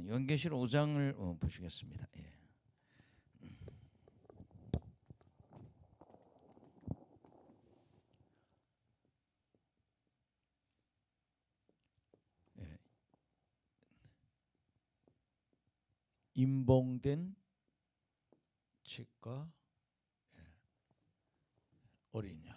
요한계시록 5장을 보시겠습니다. 예. 예. 임봉된 책과 어린 양.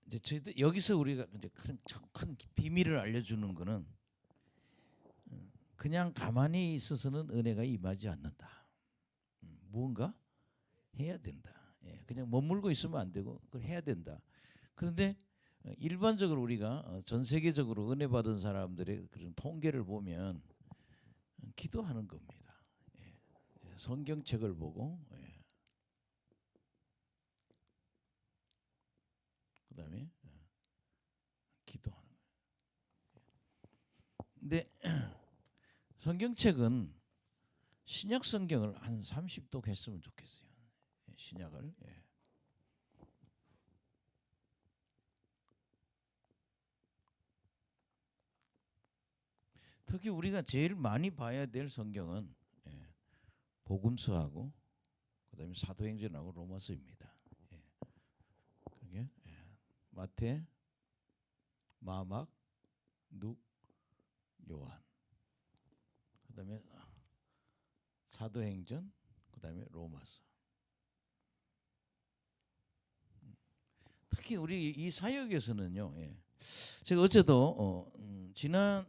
이제 저희들 여기서 우리가 이제 큰 비밀을 알려주는 거는 그냥 가만히 있어서는 은혜가 임하지 않는다. 무언가 해야 된다. 예, 그냥 머물고 있으면 안 되고 그걸 해야 된다. 그런데 일반적으로 우리가 전 세계적으로 은혜 받은 사람들의 그런 통계를 보면 기도하는 겁니다. 예, 성경책을 보고 그다음에 기도하는 거예요. 근데 성경책은 신약 성경을 한 30독 했으면 좋겠어요. 신약을. 특히 우리가 제일 많이 봐야 될 성경은 복음서하고 그다음에 사도행전하고 로마서입니다. 그게 마태, 마막, 룩, 요한. 그다음에 사도행전, 그다음에 로마서. 특히 우리 이 사역에서는요. 제가 어제도 지난주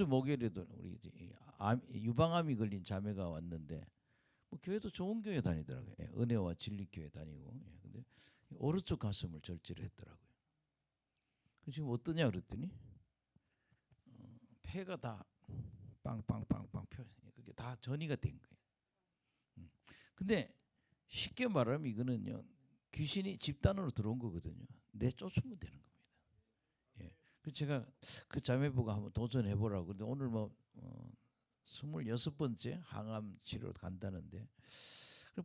목요일에도 우리 유방암이 걸린 자매가 왔는데 뭐 교회도 좋은 교회 다니더라고요. 은혜와 진리 교회 다니고. 근데 오른쪽 가슴을 절제를 했더라고요. 지금 어떠냐 그랬더니 폐가 다 빵빵빵빵 그게 다 전이가 된 거예요. 근데 쉽게 말하면 이거는요. 귀신이 집단으로 들어온 거거든요. 내쫓으면 되는 겁니다. 그래서 제가 그 자매보고 한번 도전해 보라고. 근데 오늘 뭐 26번째 항암 치료 간다는데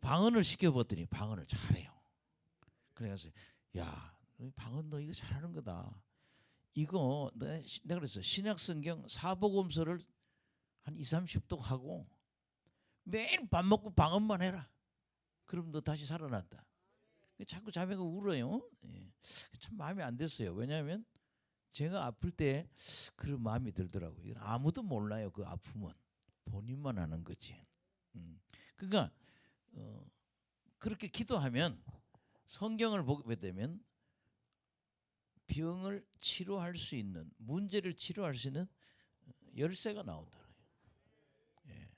방언을 시켜봤더니 방언을 잘해요. 그래서 야, 방언 너 이거 잘하는 거다. 이거 내가 그랬어. 신약성경 사복음서를 한 20-30독 하고 매일 밥 먹고 방언만 해라. 그럼 너 다시 살아난다. 자꾸 자매가 울어요. 참 마음이 안 됐어요. 왜냐하면 제가 아플 때 그런 마음이 들더라고요. 이건 아무도 몰라요. 그 아픔은 본인만 아는 거지. 그러니까 그렇게 기도하면 성경을 보게 되면 병을 치료할 수 있는, 문제를 치료할 수 있는 열쇠가 나온다는 거예요.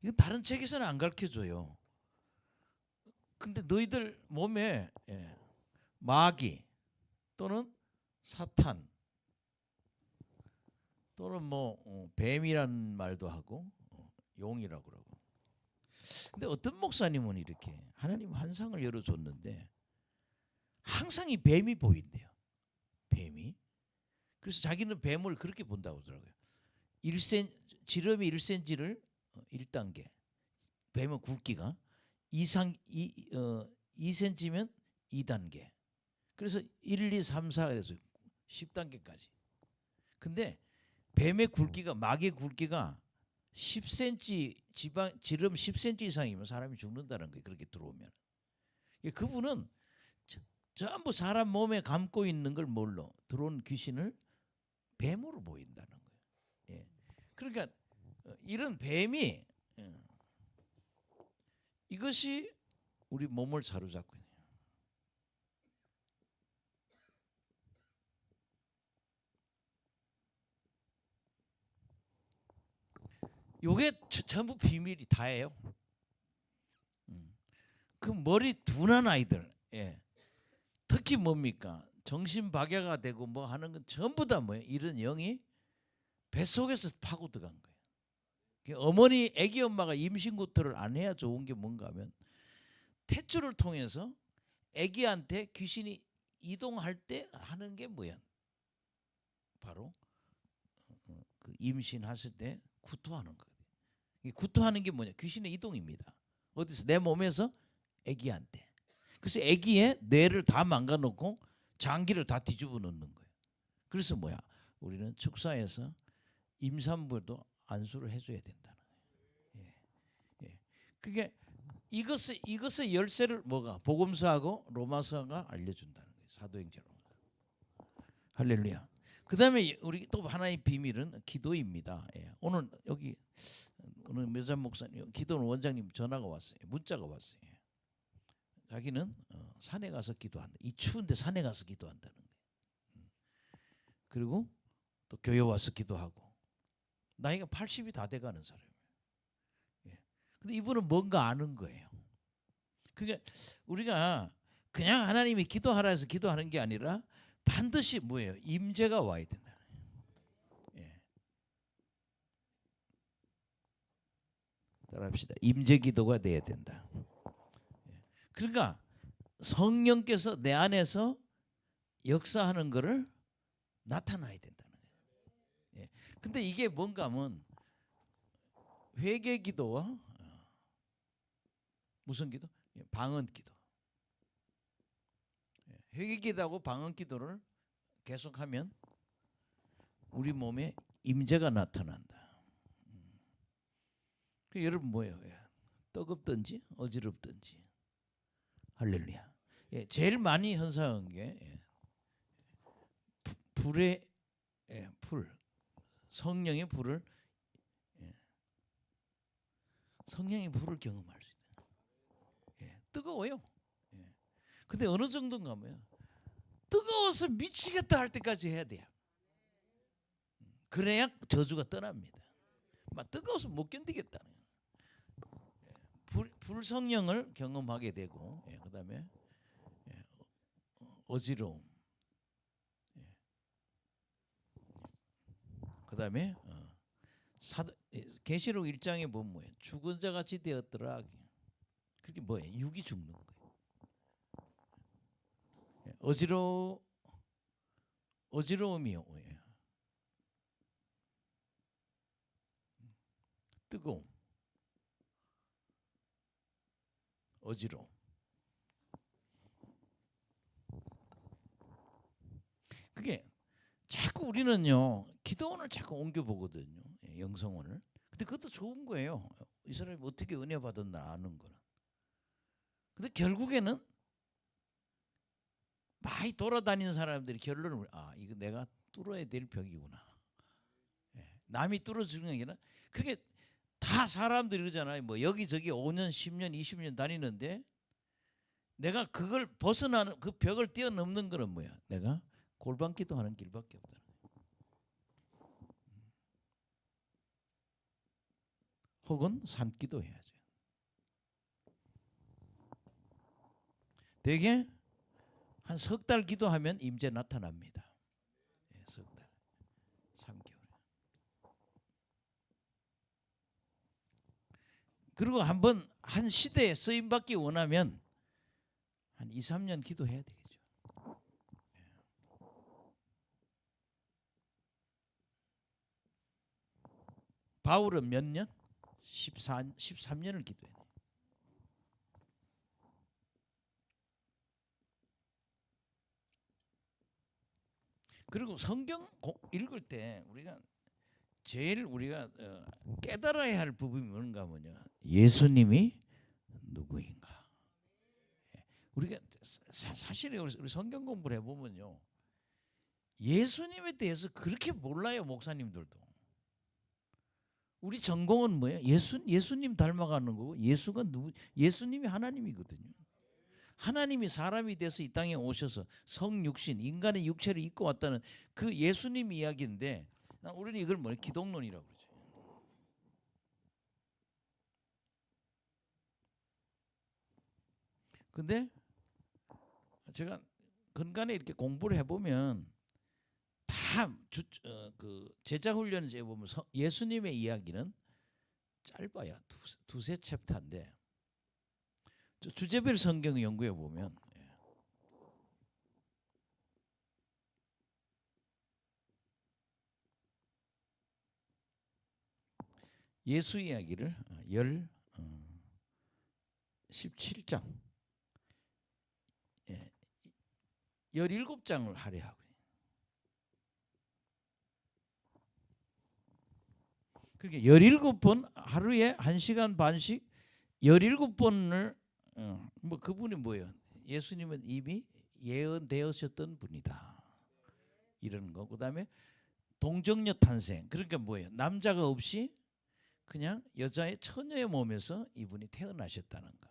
이건 다른 책에서는 안 가르쳐줘요. 근데 너희들 몸에 마귀 또는 사탄 또는 뭐 뱀이란 말도 하고 용이라고 그러고. 근데 어떤 목사님은 이렇게 하나님 환상을 열어줬는데 항상 이 뱀이 보인대요. 뱀이. 그래서 자기는 뱀을 그렇게 본다고 하더라고요. 지름이 1cm를 1단계, 뱀의 굵기가 2cm면 2단계. 그래서 1, 2, 3, 4 해서 10단계까지. 근데 뱀의 굵기가, 마귀의 굵기가 10cm, 지름 10cm 이상이면 사람이 죽는다는 거예요. 그렇게 들어오면. 그분은 전부 사람 몸에 감고 있는 걸 뭘로? 들어온 귀신을 뱀으로 보인다는 거예요. 그러니까 이런 뱀이 이것이 우리 몸을 사로잡고 있네요. 요게 전부 비밀이 다예요. 그 머리 둔한 아이들, 특히 뭡니까? 정신 박야가 되고 뭐 하는 건 전부 다 뭐예요? 이런 영이 뱃속에서 파고 들어간 거예요. 어머니, 아기 엄마가 임신구토를 안 해야 좋은 게 뭔가 하면 탯줄을 통해서 아기한테 귀신이 이동할 때 하는 게 뭐야? 바로 그 임신했을 때 구토하는 거예요. 이 구토하는 게 뭐냐? 귀신의 이동입니다. 어디서? 내 몸에서 아기한테. 그래서 아기의 뇌를 다 망가놓고 장기를 다 뒤집어 놓는 거예요. 그래서 뭐야? 우리는 축사에서 임산부도 안수를 해줘야 된다는 거예요. 예. 예. 그게 이것의 열쇠를 뭐가? 복음서하고 로마서가 알려준다는 거예요. 사도행전. 할렐루야. 그다음에 우리 또 하나의 비밀은 기도입니다. 예. 오늘 여기 오늘 매장 목사님, 기도는 원장님 전화가 왔어요. 문자가 왔어요. 자기는 산에 가서 기도한다. 이 추운데 산에 가서 기도한다는 거예요. 그리고 또 교회 와서 기도하고 나이가 80이 다 돼가는 사람이에요. 예. 근데 이분은 뭔가 아는 거예요. 그게 우리가 그냥 하나님이 기도하라 해서 기도하는 게 아니라 반드시 뭐예요? 임재가 와야 된다. 예. 따라합시다. 임재 기도가 돼야 된다. 예. 그러니까 성령께서 내 안에서 역사하는 것을 나타나야 된다는 거예요. 예. 근데 이게 뭔가 하면 회개 기도와 무슨 기도? 예. 방언 기도. 회개 기도하고 방언 기도를 계속하면 우리 몸에 임재가 나타난다. 그 여러분 뭐예요? 뜨겁든지 어지럽든지 할렐루야. 예, 제일 많이 현상한 게 불의 불, 성령의 불을 성령의 불을 경험할 수 있다. 뜨거워요. 근데 어느 정도인가 하면 뜨거워서 미치겠다 할 때까지 해야 돼요. 그래야 저주가 떠납니다. 막 뜨거워서 못 견디겠다는 불 성령을 경험하게 되고, 그다음에 어지러움, 그다음에 계시록 1장에 보면 뭐예요? 죽은 자 같이 되었더라. 그게 뭐예요? 육이 죽는 거예요. 어지러움이요. 뜨거움, 어지러움. 그게 자꾸 우리는요 기도원을 자꾸 옮겨 보거든요. 영성원을. 근데 그것도 좋은 거예요. 이 사람이 어떻게 은혜 받았나 아는 거는. 근데 결국에는 많이 돌아다니는 사람들이 결론을 이거 내가 뚫어야 될 벽이구나. 남이 뚫어주는 게 아니라 그게 다 사람들이 그러잖아요. 뭐 여기저기 5년, 10년, 20년 다니는데 내가 그걸 벗어나는 그 벽을 뛰어넘는 거는 뭐야? 내가 골방기도 하는 길밖에 없다는 거야. 혹은 산기도 해야죠. 대개 한 석 달 기도하면 임재 나타납니다. 석 달, 3개월. 그리고 한번 한 시대에 쓰임 받기 원하면 한 2, 3년 기도해야 되겠죠. 바울은 몇 년? 13년을 기도해. 그리고 성경 읽을 때 우리가 제일 우리가 깨달아야 할 부분이 뭔가 하면요. 예수님이 누구인가? 우리가 사실 우리 성경 공부를 해보면요. 예수님에 대해서 그렇게 몰라요. 목사님들도. 우리 전공은 뭐예요? 예수님 닮아가는 거고 예수가 누구? 예수님이 하나님이거든요. 하나님이 사람이 돼서 이 땅에 오셔서 성육신 인간의 육체를 입고 왔다는 그 예수님 이야기인데 우리는 이걸 뭐냐? 기독론이라고 그러죠. 근데 제가 근간에 이렇게 공부를 해보면 다 그 제자 훈련을 보면 예수님의 이야기는 짧아요. 두세 챕터인데 주제별 성경 연구해 보면 예수 이야기를 17장 17장을 하려 하고, 그렇게 17번 하루에 1시간 반씩 17번을 뭐 그분이 뭐예요? 예수님은 이미 예언되었었던 분이다. 이런 거. 그다음에 동정녀 탄생. 그러니까 뭐예요? 남자가 없이 그냥 여자의 처녀의 몸에서 이분이 태어나셨다는 거.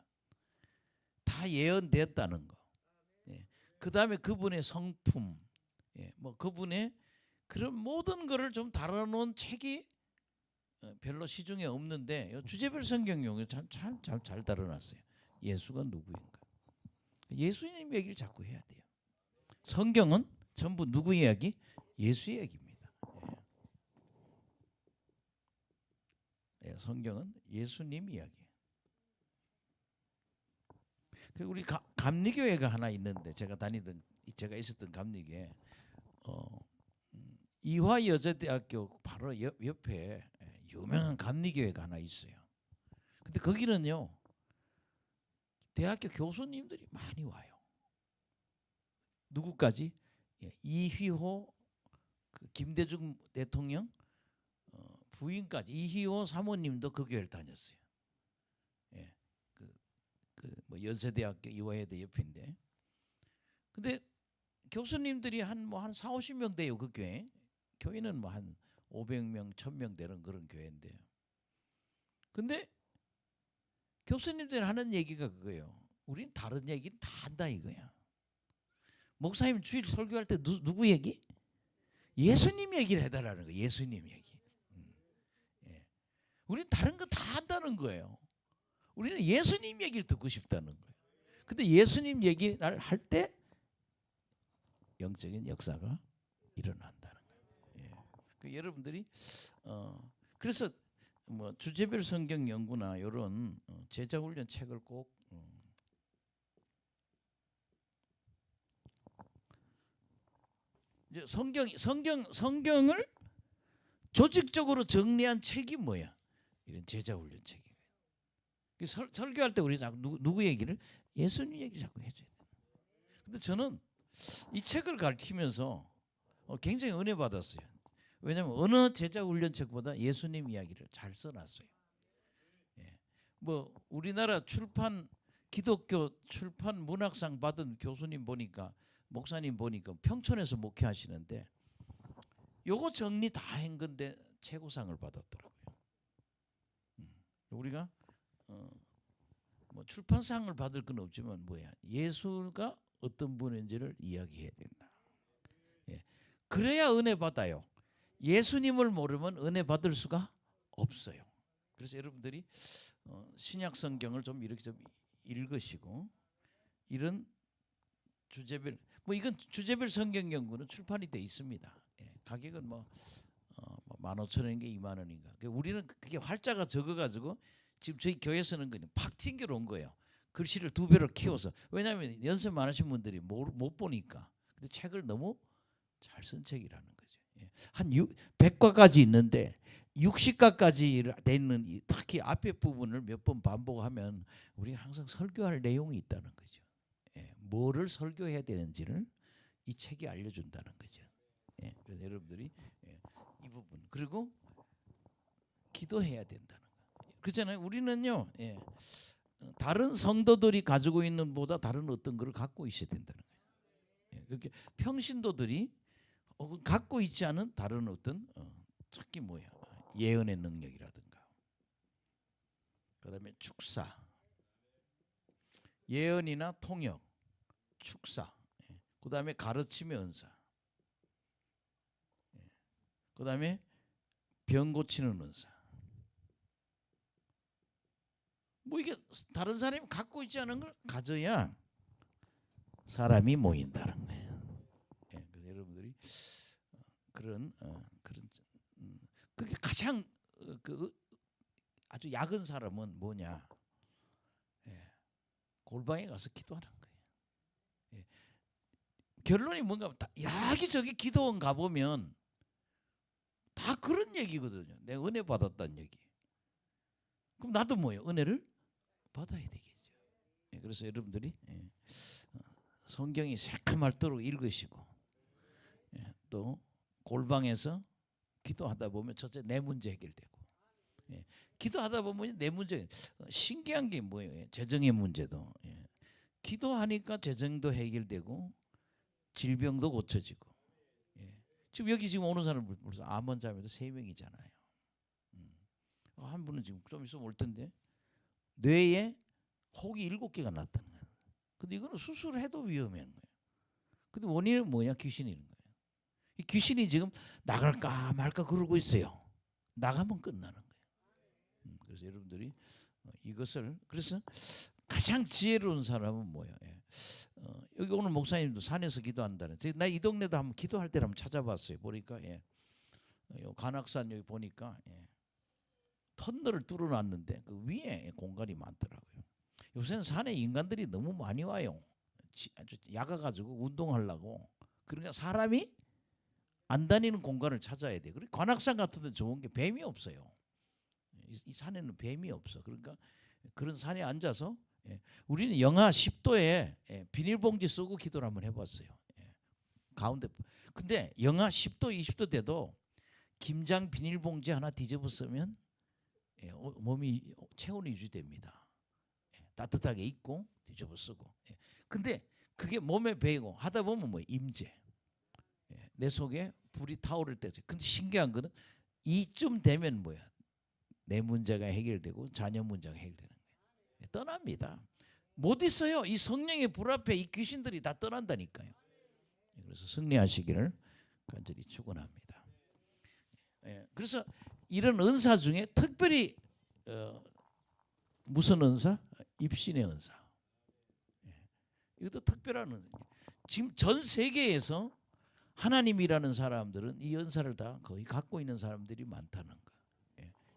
다 예언되었다는 거. 예. 그다음에 그분의 성품, 뭐 그분의 그런 모든 거를 좀 다뤄놓은 책이 별로 시중에 없는데 주제별 성경용에 잘 다뤄놨어요. 예수가 누구인가. 예수님 얘기를 자꾸 해야 돼요. 성경은 전부 누구 이야기? 예수 이야기입니다. 성경은 예수님 이야기. 우리 감리교회가 하나 있는데 제가 있었던 감리교회 이화여자대학교 바로 옆에 유명한 감리교회가 하나 있어요. 근데 거기는요 대학교 교수님들이 많이 와요. 누구까지? 이휘호 김대중 대통령 부인까지 이휘호 사모님도 그 교회를 다녔어요. 뭐 연세대학교 이화여대 옆인데, 근데 교수님들이 한 4, 50명 돼요. 그 교회. 교회는 뭐 한 500명, 1000명 되는 그런 교회인데요. 근데 교수님들이 하는 얘기가 그거예요. 우린 다른 얘기는 다 한다 이거야. 목사님 주일 설교할 때 누구 얘기? 예수님 얘기를 해달라는 거예요. 예수님 얘기. 우린 다른 거 다 한다는 거예요. 우리는 예수님 얘기를 듣고 싶다는 거예요. 근데 예수님 얘기를 할 때 영적인 역사가 일어난다는 거예요. 여러분들이 그래서 뭐 주제별 성경 연구나 이런 제자 훈련 책을 꼭 이제 성경을 조직적으로 정리한 책이 뭐야? 이런 제자 훈련 책이에요. 설교할 때 우리 누구 얘기를? 예수님 얘기 자꾸 해줘야 돼. 근데 저는 이 책을 가르치면서 굉장히 은혜 받았어요. 왜냐하면 어느 제자 훈련 책보다 예수님 이야기를 잘 써놨어요. 뭐 우리나라 기독교 출판 문학상 받은 교수님 보니까, 목사님 보니까 평촌에서 목회하시는데 요거 정리 다 한 건데 최고상을 받았더라고요. 우리가 뭐 출판상을 받을 건 없지만 뭐야, 예수가 어떤 분인지를 이야기해야 된다. 그래야 은혜 받아요. 예수님을 모르면 은혜 받을 수가 없어요. 그래서 여러분들이 신약 성경을 좀 이렇게 좀 읽으시고, 이런 주제별 이건 주제별 성경 연구는 출판이 돼 있습니다. 가격은 뭐 15,000원인가 20,000원인가. 우리는 그게 활자가 적어가지고 지금 저희 교회 쓰는 거는 팍 튕겨 온 거예요. 글씨를 2배로 키워서. 왜냐하면 연세 많으신 분들이 못 보니까. 근데 책을 너무 잘 쓴 책이라는 거죠. 한 100과까지 있는데 60과까지 되는 특히 앞에 부분을 몇 번 반복하면 우리 항상 설교할 내용이 있다는 거죠. 뭐를 설교해야 되는지를 이 책이 알려준다는 거죠. 그래서 여러분들이 이 부분, 그리고 기도해야 된다는 거. 그렇잖아요. 우리는요, 다른 성도들이 가지고 있는 보다 다른 어떤 것을 갖고 있어야 된다는 거예요. 그렇게 평신도들이 갖고 있지 않은 다른 어떤 특히 뭐야, 예언의 능력이라든가, 그다음에 축사, 예언이나 통역, 축사, 그다음에 가르침의 은사, 그다음에 병 고치는 은사. 뭐 이게 다른 사람이 갖고 있지 않은 걸 가져야 사람이 모인다는 거예요. 그래서 여러분들이 그런 그렇게 가장 아주 약은 사람은 뭐냐? 골방에 가서 기도하는 거예요. 결론이 뭔가 여기저기 기도원 가보면 다 그런 얘기거든요. 내가 은혜 받았다는 얘기. 그럼 나도 뭐예요? 은혜를 받아야 되겠죠. 예, 그래서 여러분들이 성경이 새카맣도록 읽으시고 또 골방에서 기도하다 보면 첫째 내 문제 해결되고 기도하다 보면 내 문제 신기한 게 뭐예요? 재정의 문제도 기도하니까 재정도 해결되고 질병도 고쳐지고 지금 여기 지금 오는 사람 벌써 암원 자매도 3명이잖아요. 한 분은 지금 좀 있으면 올 텐데 뇌에 혹이 7개가 났다는 거예요. 근데 이거는 수술해도 위험한 거예요. 근데 원인은 뭐냐? 귀신이 있는 거예요. 이 귀신이 지금 나갈까 말까 그러고 있어요. 나가면 끝나는 거예요. 그래서 여러분들이 이것을 그래서 가장 지혜로운 사람은 뭐예요? 여기 오늘 목사님도 산에서 기도한다는. 나 이 동네도 한번 기도할 때를 한번 찾아봤어요. 보니까 관악산 여기 보니까 터널을 뚫어놨는데 그 위에 공간이 많더라고요. 요새는 산에 인간들이 너무 많이 와요. 아주 야가가지고 운동하려고. 그러니까 사람이 안 다니는 공간을 찾아야 돼. 그리고 관악산 같은 데 좋은 게 뱀이 없어요. 이 산에는 뱀이 없어. 그러니까 그런 산에 앉아서 우리는 영하 10도에 비닐봉지 쓰고 기도를 한번 해봤어요. 가운데. 근데 영하 10도, 20도 돼도 김장 비닐봉지 하나 뒤집어 쓰면 몸이 체온이 유지됩니다. 따뜻하게 입고 뒤집어 쓰고. 근데 그게 몸에 배이고 하다 보면 뭐 임재. 내 속에 불이 타오를 때죠. 근데 신기한 거는 이쯤 되면 뭐야? 내 문제가 해결되고 자녀 문제가 해결되는 거예요. 떠납니다. 못 있어요. 이 성령의 불 앞에 이 귀신들이 다 떠난다니까요. 그래서 승리하시기를 간절히 축원합니다. 그래서 이런 은사 중에 특별히 무슨 은사? 입신의 은사. 이것도 특별한 은사. 지금 전 세계에서 하나님이라는 사람들은 이 은사를 다 거의 갖고 있는 사람들이 많다는 거.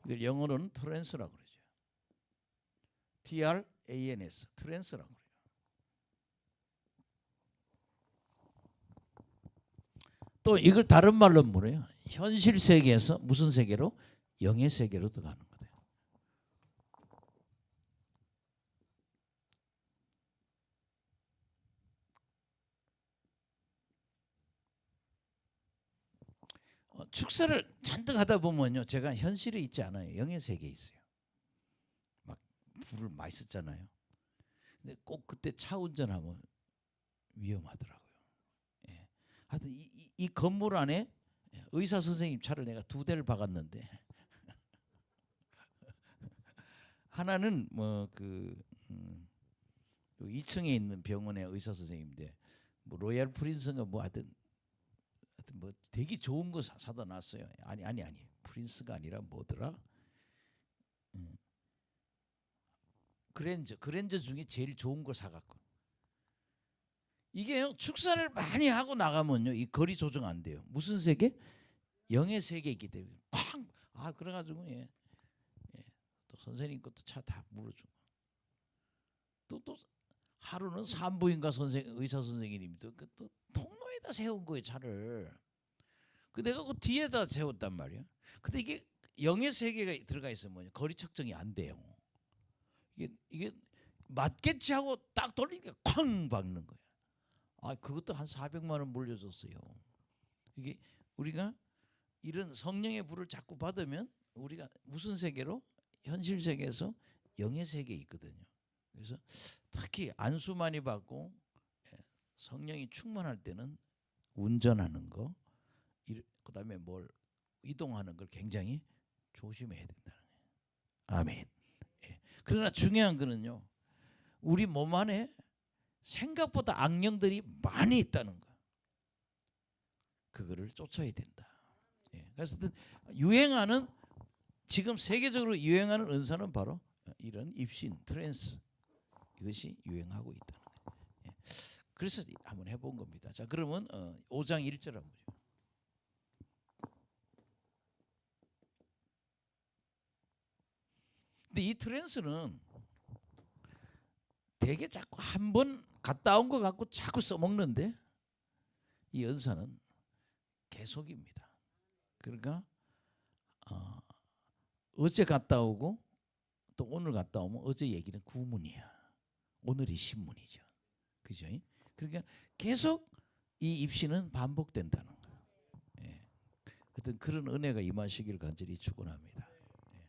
이걸 영어로는 트랜스라고 그러죠. TRANS, 트랜스라고 그래요. 또 이걸 다른 말로 뭐래요? 현실 세계에서 무슨 세계로? 영의 세계로 들어가는 거예요. 축사를 잔뜩 하다 보면요, 제가 현실에 있지 않아요. 영의 세계에 있어요. 막 불을 많이 썼잖아요. 근데 꼭 그때 차 운전하면 위험하더라고요. 하여튼 이 건물 안에 의사 선생님 차를 내가 2대를 박았는데 하나는 뭐 그 2층에 있는 병원의 의사 선생님인데 뭐 로얄 프린스가 뭐 하여튼 뭐 되게 좋은 거 사다 놨어요. 아니 프린스가 아니라 뭐더라? 그랜저 중에 제일 좋은 걸 사갖고. 이게 축사를 많이 하고 나가면요, 이 거리 조정 안 돼요. 무슨 세계? 영의 세계에 있기 때문에 쾅! 그래가지고 또 선생님 것도 차 다 물어주고 또 하루는 산부인과 의사 선생님이 또 통로에다 세운 거예요, 차를. 내가 그 뒤에다 세웠단 말이야. 근데 이게 영의 세계가 들어가 있으면 거리 측정이 안 돼요. 이게 맞겠지 하고 딱 돌리니까 쾅 박는 거야. 그것도 한 400만 원 물려줬어요. 이게 우리가 이런 성령의 불을 자꾸 받으면 우리가 무슨 세계로? 현실 세계에서 영의 세계에 있거든요. 그래서 특히 안수 많이 받고 성령이 충만할 때는 운전하는 거, 그다음에 뭘 이동하는 걸 굉장히 조심해야 된다는 거예요. 아멘. 그러나 중요한 거는요, 우리 몸 안에 생각보다 악령들이 많이 있다는 거. 그거를 쫓아야 된다. 그래서 유행하는, 지금 세계적으로 유행하는 은사는 바로 이런 입신, 트랜스, 이것이 유행하고 있다는 거예요. 그래서 한번 해본 겁니다. 자, 그러면 5장 1절 한번 보죠. 근데 이 트랜스는 되게 자꾸 한 번 갔다 온 거 갖고 자꾸 써먹는데, 이 은사는 계속입니다. 그러니까 어제 갔다 오고 또 오늘 갔다 오면 어제 얘기는 구문이야. 오늘이 신문이죠. 그죠? 그러니까 계속 이 입시는 반복된다는 거예요. 예. 하여튼 그런 은혜가 임하시길 간절히 축원합니다. 예.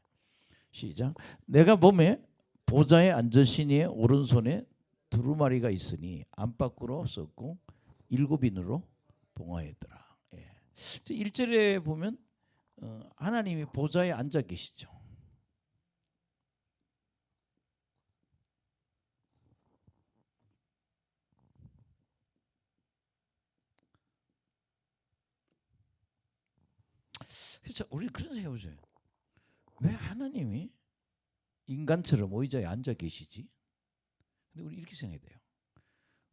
시작. 내가 봄에 보좌에 앉으신 이의 오른손에 두루마리가 있으니 안팎으로 썼고 7인으로 봉하였더라. 예. 1절에 보면 하나님이 보좌에 앉아 계시죠. 그렇죠. 우리 그런 생각 해보세요. 왜 하나님이 인간처럼 의자에 앉아 계시지? 근데 우리 이렇게 생각해야 돼요.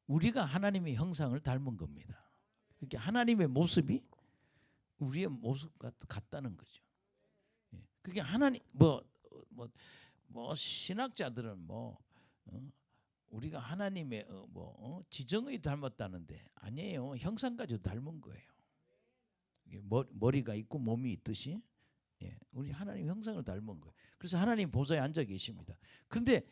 우리가 하나님의 형상을 닮은 겁니다. 그러니까 하나님의 모습이 우리의 모습 같다는 거죠. 그게 하나님 신학자들은 우리가 하나님의 지정의 닮았다는데 아니에요. 형상 가지고 닮은 거예요. 머리가 있고 몸이 있듯이 우리 하나님 형상을 닮은 거예요. 그래서 하나님 보좌에 앉아 계십니다. 근데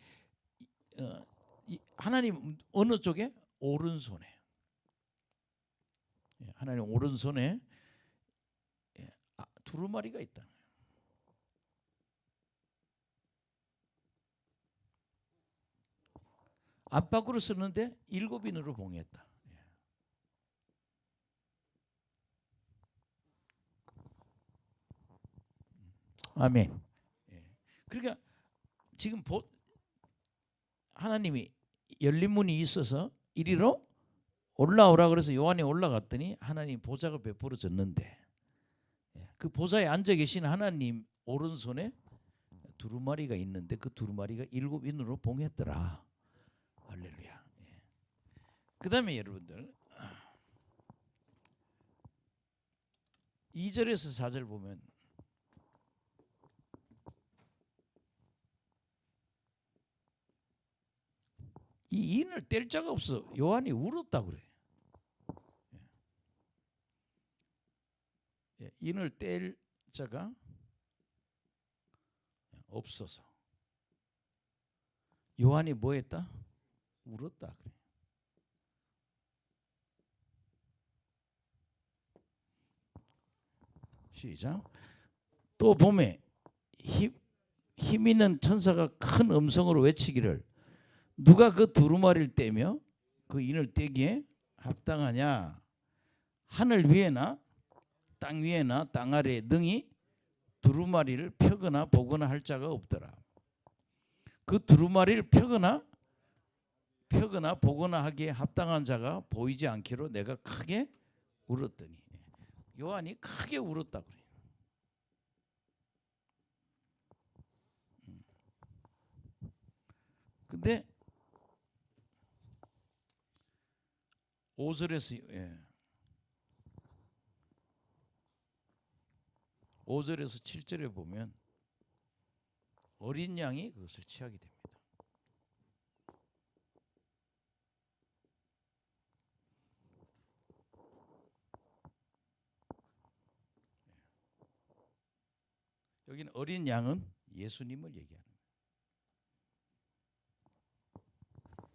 하나님 어느 쪽에? 오른손에. 하나님 오른손에 두루마리가 있다. 안팎으로 쓰는데 7인으로 봉했다. 아멘. 그러니까 지금 하나님이 열린 문이 있어서 이리로 올라오라 그래서 요한이 올라갔더니 하나님 보좌가 베풀어졌는데 그 보좌에 앉아 계신 하나님 오른손에 두루마리가 있는데 그 두루마리가 7인으로 봉했더라. 할렐루야. 그 다음에 여러분들 2절에서 4절 보면 이 인을 뗄 자가 없어. 요한이 울었다 그래. 인을 뗄 자가 없어서 요한이 뭐 했다? 울었다 그래. 시작. 또 봄에 힘 있는 천사가 큰 음성으로 외치기를 누가 그 두루마리를 떼며 그 인을 떼기에 합당하냐? 하늘 위에나 땅 위에나 땅 아래에 능히 두루마리를 펴거나 보거나 할 자가 없더라. 그 두루마리를 펴거나 보거나 하기에 합당한 자가 보이지 않기로 내가 크게 울었더니. 요한이 크게 울었다 그래요. 근데 5절에서 7절에 보면 어린 양이 그것을 취하게 됩니다. 여기는 어린 양은 예수님을 얘기하는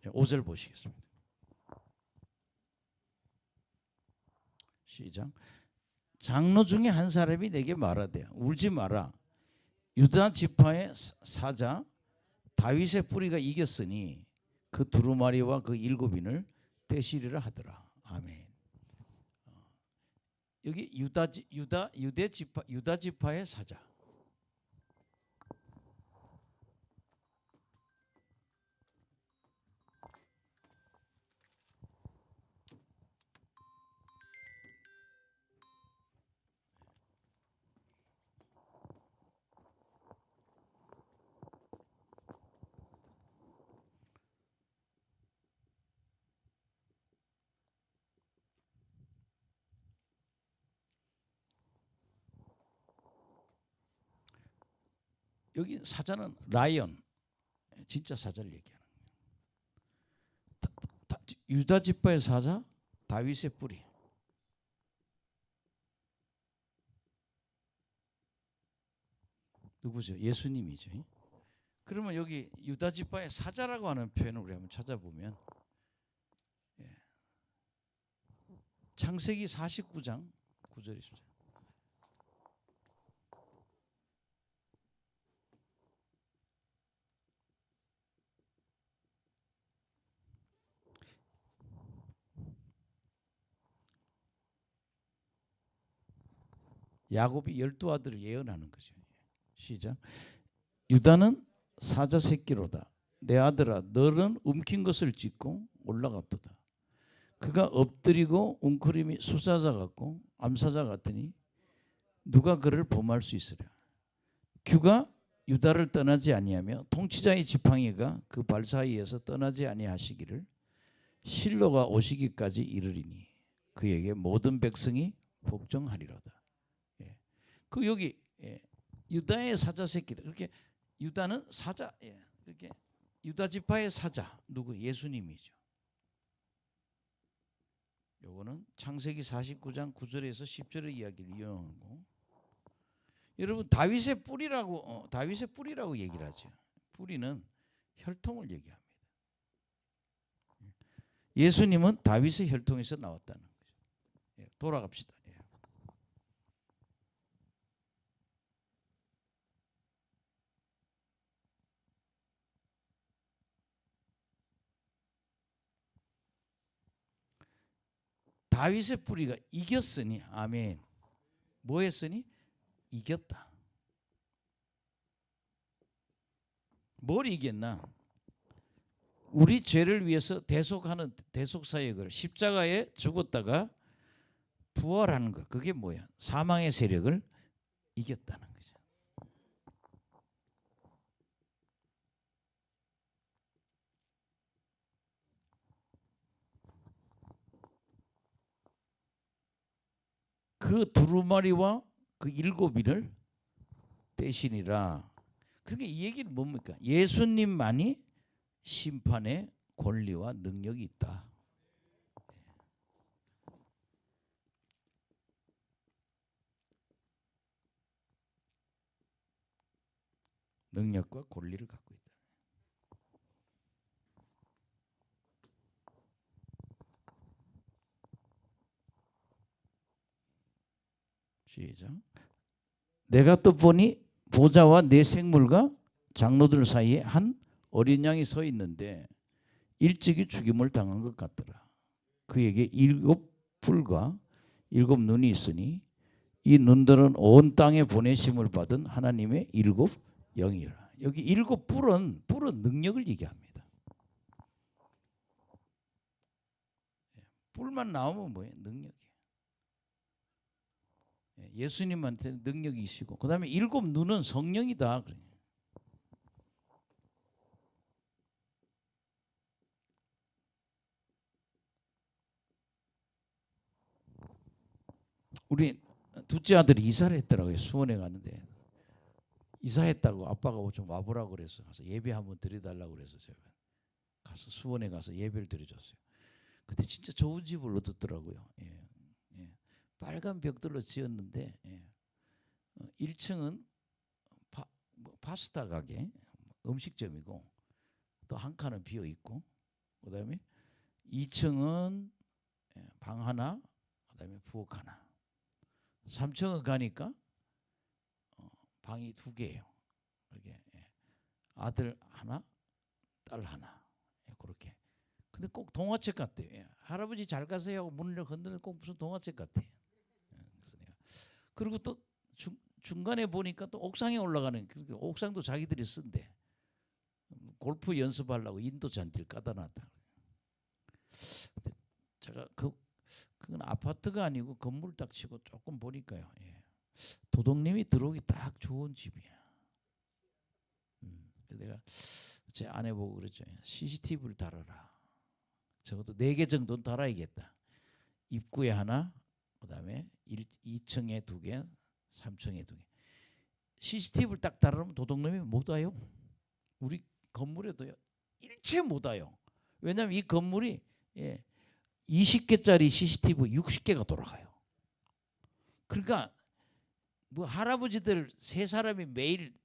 거예요. 5절 보시겠습니다. 시작. 장로 중에 한 사람이 내게 말하되 울지 마라. 유다 지파의 사자 다윗의 뿌리가 이겼으니 그 두루마리와 그 7인을 떼시리라 하더라. 아멘. 여기 유다 지파의 사자. 여기 사자는 라이언, 진짜 사자를 얘기하는 거예요. 유다 지파의 사자, 다윗의 뿌리. 누구죠? 예수님이죠. 그러면 여기 유다 지파의 사자라고 하는 표현을 우리 한번 찾아보면 창세기 49장 9절 있습니다. 야곱이 12아들을 예언하는 거죠. 시작. 유다는 사자 새끼로다. 내 아들아, 너는 움킨 것을 찢고 올라갔도다. 그가 엎드리고 웅크림이 수사자 같고 암사자 같으니 누가 그를 범할 수 있으랴. 규가 유다를 떠나지 아니하며 통치자의 지팡이가 그 발 사이에서 떠나지 아니하시기를 실로가 오시기까지 이르리니 그에게 모든 백성이 복종하리로다. 그 여기 유다의 사자 새끼들, 그렇게 유다는 사자, 이렇게 유다 지파의 사자 누구? 예수님이죠. 요거는 창세기 49장 9절에서 10절의 이야기를 이용하고, 여러분 다윗의 뿌리라고 얘기를 하죠. 뿌리는 혈통을 얘기합니다. 예수님은 다윗의 혈통에서 나왔다는 거죠. 돌아갑시다. 다윗의 뿌리가 이겼으니, 아멘. 뭐 했으니? 이겼다. 뭘 이겼나? 우리 죄를 위해서 대속하는 대속사역을, 십자가에 죽었다가 부활하는 것, 그게 뭐야? 사망의 세력을 이겼다는 거죠. 그 두루마리와 그 일곱이를 대신이라. 그러니까 이 얘기는 뭡니까? 예수님만이 심판의 권리와 능력이 있다. 능력과 권리를 갖고 있다. 시작. 내가 또 보니 보좌와 네 생물과 장로들 사이에 한 어린 양이 서 있는데 일찍이 죽임을 당한 것 같더라. 그에게 7뿔과 7눈이 있으니 이 눈들은 온 땅에 보내심을 받은 하나님의 7영이라. 여기 7뿔은 능력을 얘기합니다. 뿔만 나오면 뭐예요? 능력이에요. 예수님한테 능력이 있으시고, 그 다음에 7눈은 성령이다. 우리 둘째 아들이 이사를 했더라고요. 수원에 가는데 이사했다고 아빠가 좀 와보라고 그래서 가서 예배 한번 드려달라고 그래서 제가 가서 수원에 가서 예배를 드려줬어요. 근데 진짜 좋은 집을 얻었더라고요. 빨간 벽돌로 지었는데 1층은 파스타 가게, 음식점이고 또 한 칸은 비어 있고, 그다음에 2층은 방 하나, 그다음에 부엌 하나, 3층은 가니까 방이 2개예요. 이렇게 아들 하나, 딸 하나, 그렇게. 근데 꼭 동화책 같아요. 할아버지 잘 가세요 하고 문을 흔드는 꼭 무슨 동화책 같아요. 그리고 또 중간에 보니까 또 옥상에 올라가는, 옥상도 자기들이 쓴대. 골프 연습하려고 인도 잔디를 까다놨다. 제가 그건 아파트가 아니고 건물 딱 치고 조금 보니까요. 도둑님이 들어오기 딱 좋은 집이야. 내가 제 아내 보고 그랬죠. CCTV를 달아라. 적어도 4개 정도는 달아야겠다. 입구에 하나, 그다음에 2층에 2개, 3층에 2개. CCTV를 딱 달아놓으면 도둑놈이 못 와요. 우리 건물에도요. 일체 못 와요. 왜냐하면 이 건물이 20개짜리 CCTV 60개가 돌아가요. 그러니까 뭐 할아버지들 3사람이 매일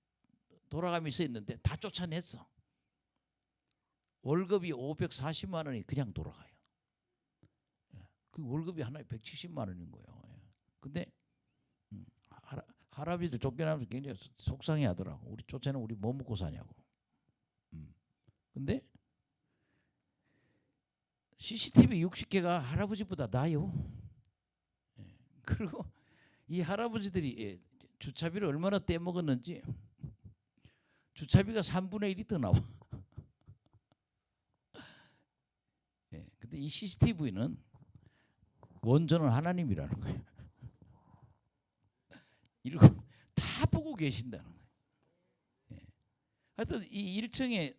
돌아가면서 있는데 다 쫓아냈어. 월급이 540만 원이 그냥 돌아가요. 그 월급이 하나에 170만 원인 거예요. 근데 할아버지들 쫓겨나면서 굉장히 속상해하더라고. 우리 쫓아내면 우리 뭐 먹고 사냐고. 근데 CCTV 60개가 할아버지보다 나요. 그리고 이 할아버지들이 주차비를 얼마나 떼먹었는지 주차비가 3분의 1이 더 나와. 근데 이 CCTV는 원전은 하나님이라는 거예요. 이러고 다 보고 계신다는 거예요. 하여튼 이 1층에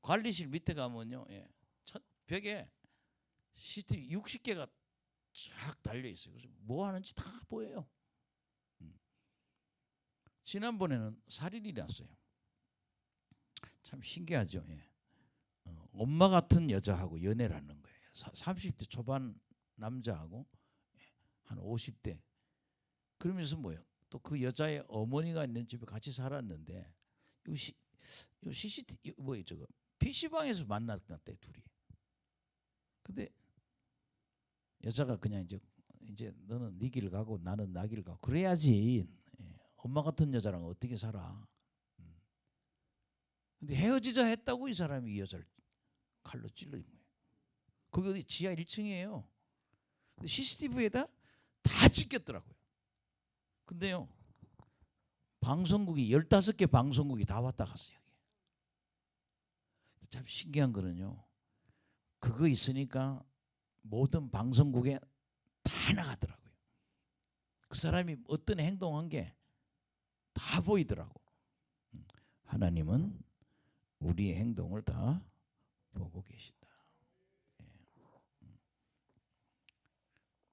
관리실 밑에 가면요, 벽에 CCTV 60개가 쫙 달려 있어요. 그래서 뭐 하는지 다 보여요. 지난번에는 살인이 났어요. 참 신기하죠. 엄마 같은 여자하고 연애를 하는 거예요. 30대 초반 남자하고 한 50대. 그러면서 뭐예요? 또 그 여자의 어머니가 있는 집에 같이 살았는데 요 CCTV 뭐예요? 저거 PC방에서 만났대 둘이. 근데 여자가 그냥 이제 너는 네 길 가고 나는 나 길 가고 그래야지. 엄마 같은 여자랑 어떻게 살아? 근데 헤어지자 했다고 이 사람이 이 여자를 칼로 찔러인 거예요. 거기 어디 지하 1층이에요. 근데 CCTV에다 다 찍혔더라고요. 근데요, 방송국이 15개 방송국이 다 왔다 갔어요. 참 신기한 거는요, 그거 있으니까 모든 방송국에 다 나가더라고요. 그 사람이 어떤 행동한 게 다 보이더라고. 하나님은 우리의 행동을 다 보고 계신다.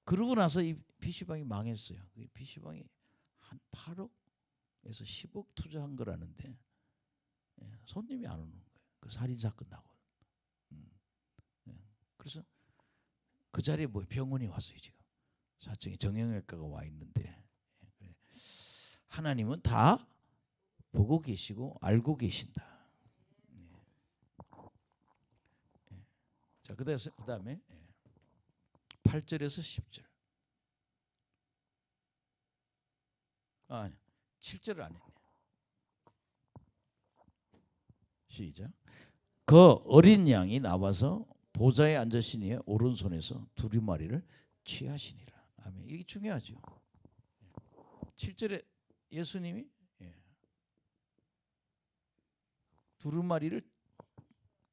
그러고 나서 이 PC방이 망했어요. 그 PC방이 한 8억에서 10억 투자한 거라는데 손님이 안 오는 거예요. 그 살인 사건 나고. 그래서 그 자리에 뭐 병원이 왔어요. 지금 4층에 정형외과가 와 있는데 하나님은 다 보고 계시고 알고 계신다. 자, 그다음에 8절에서 10절. 아니, 7절을 안 했네. 시작. 그 어린 양이 나와서 보좌에 앉으시니 오른손에서 두루마리를 취하시니라. 아멘. 이게 중요하죠. 7절에 예수님이 두루마리를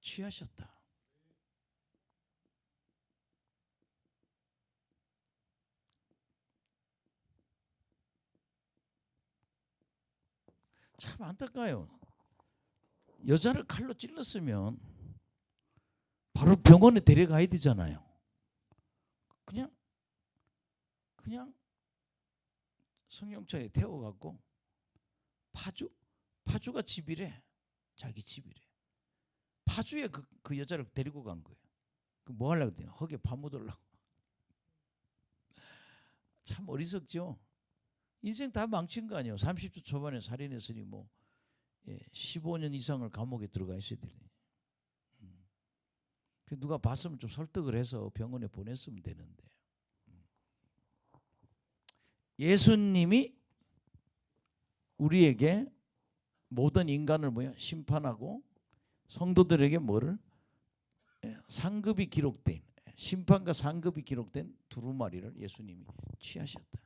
취하셨다. 참 안타까워요. 여자를 칼로 찔렀으면 바로 병원에 데려가야 되잖아요. 그냥 성경차에 태워갖고 파주가 집이래. 자기 집이래. 파주에 그 여자를 데리고 간 거예요. 그 뭐 하려고 그랬더니 흙에 파묻으려고. 참 어리석죠. 인생 다 망친 거 아니에요. 30대 초반에 살인했으니 뭐 15년 이상을 감옥에 들어가 있어야 되네. 누가 봤으면 좀 설득을 해서 병원에 보냈으면 되는데. 예수님이 우리에게 모든 인간을 심판하고 성도들에게 뭐를 상급이 기록된 심판과 상급이 기록된 두루마리를 예수님이 취하셨다.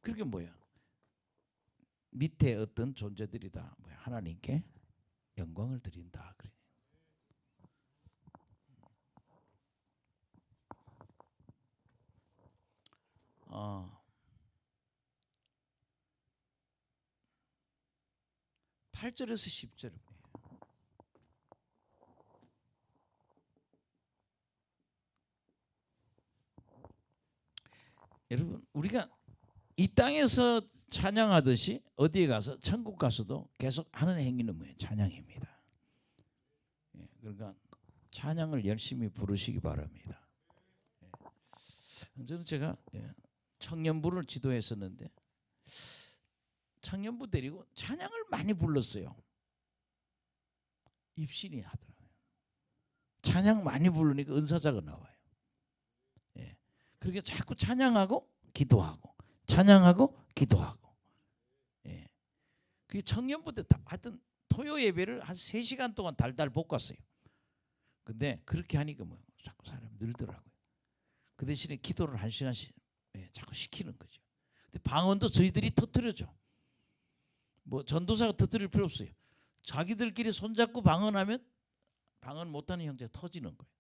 그게 뭐야? 밑에 어떤 존재들이다. 하나님께 영광을 드린다. 그래. 8절에서 10절. 여러분, 우리가 이 땅에서 찬양하듯이 어디에 가서 천국 가서도 계속 하는 행위는 뭐예요? 찬양입니다. 그러니까 찬양을 열심히 부르시기 바랍니다. 저는 제가 청년부를 지도했었는데 청년부 데리고 찬양을 많이 불렀어요. 입신이 하더라고요. 찬양 많이 부르니까 은사자가 나와요. 예. 그렇게 자꾸 찬양하고 기도하고 찬양하고 기도하고. 예. 그 청년부 때 하여튼 토요 예배를 한 3시간 동안 달달 볶았어요. 근데 그렇게 하니까 뭐 자꾸 사람이 늘더라고요. 그 대신에 기도를 1시간씩 자꾸 시키는 거죠. 근데 방언도 저희들이 터뜨려줘. 뭐 전도사가 터뜨릴 필요 없어요. 자기들끼리 손잡고 방언하면 방언 못하는 형제가 터지는 거예요.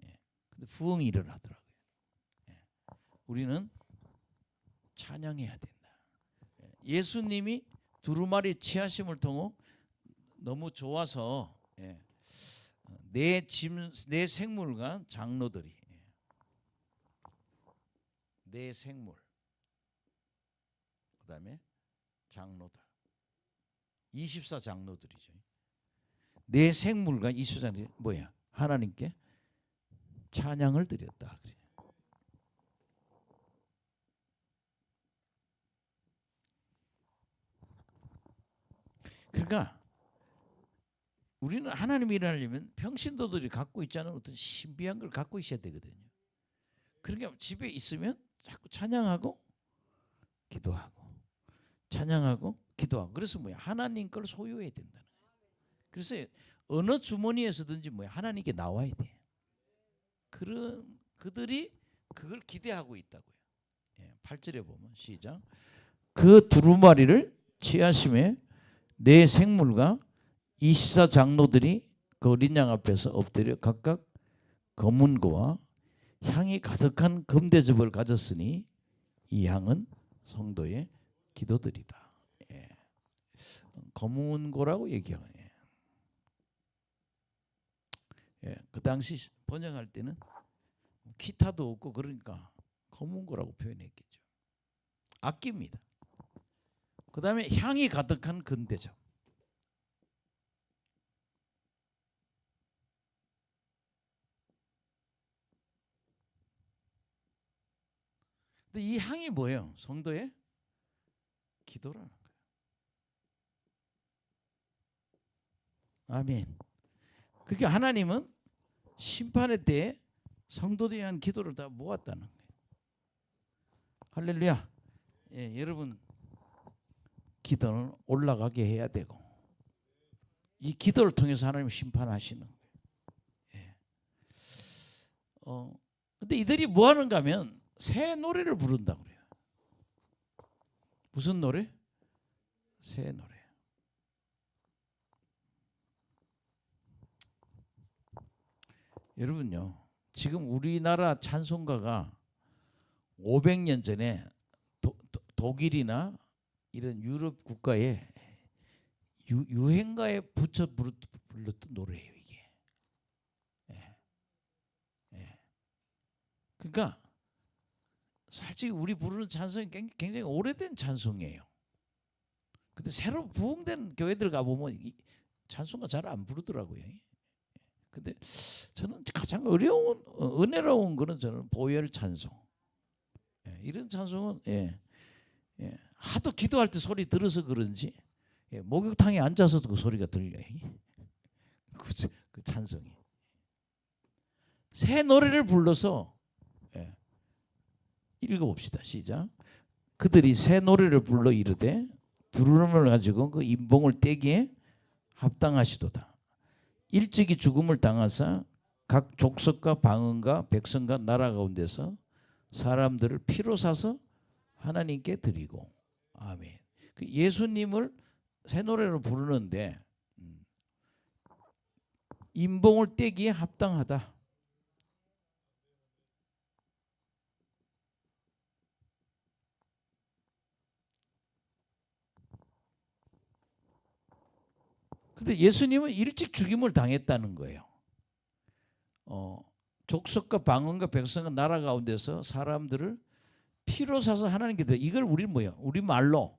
예. 근데 부흥이 일어나더라고요. 예. 우리는 찬양해야 된다. 예수님이 두루마리 취하심을 통해 너무 좋아서 내 생물과 장로들이 내 생물 그다음에 장로들 24장로들이죠. 내 생물과 24장로들이 뭐야? 하나님께 찬양을 드렸다. 그러니까 우리는 하나님이 일하려면 평신도들이 갖고 있지 않은 어떤 신비한 걸 갖고 있어야 되거든요. 그러니까 집에 있으면 자꾸 찬양하고 기도하고 찬양하고 기도하고. 그래서 뭐야? 하나님 걸 소유해야 된다는 거예요. 그래서 어느 주머니에서든지 뭐야? 하나님께 나와야 돼. 그런 그들이 그걸 기대하고 있다고요. 8절에 보면 시작. 그 두루마리를 취하심에 내 생물과 24장로들이 그 어린 양 앞에서 엎드려 각각 검은고와 향이 가득한 금대접을 가졌으니 이 향은 성도의 기도들이다. 검은고라고 얘기하거든요. 그 당시 번역할 때는 기타도 없고 그러니까 검은고라고 표현했겠죠. 악기입니다. 그 다음에 향이 가득한 금대접. 근데 이 향이 뭐예요? 성도의 기도라는 거예요. 아멘. 그러니까 하나님은 심판의 때에 성도들에 대한 기도를 다 모았다는 거예요. 할렐루야. 여러분 기도는 올라가게 해야 되고 이 기도를 통해서 하나님 심판하시는 거예요. 근데 이들이 뭐 하는가 하면 새 노래를 부른다고 그래요. 무슨 노래? 새 노래. 여러분요, 지금 우리나라 찬송가가 500년 전에 독일이나 이런 유럽 국가에 유행가에 붙여 불렀던 노래예요, 이게. 그러니까 솔직히 우리 부르는 찬송이 굉장히 오래된 찬송이에요. 근데 새로 부흥된 교회들 가보면 찬송가 잘 안 부르더라고요. 근데 저는 가장 어려운 은혜로운 거는 저는 보혈 찬송. 이런 찬송은 하도 기도할 때 소리 들어서 그런지 목욕탕에 앉아서도 그 소리가 들려요. 그 찬송이. 새 노래를 불러서 읽어봅시다. 시작. 그들이 새 노래를 불러 이르되 두루마리를 가지고 그 인봉을 떼기에 합당하시도다. 일찍이 죽음을 당하사 각 족속과 방언과 백성과 나라 가운데서 사람들을 피로 사서 하나님께 드리고. 아멘. 예수님을 새 노래로 부르는데 인봉을 떼기에 합당하다. 근데 예수님은 일찍 죽임을 당했다는 거예요. 족속과 방언과 백성과 나라 가운데서 사람들을 피로 사서 하나님께 드려. 이걸 우리는 뭐야? 우리 말로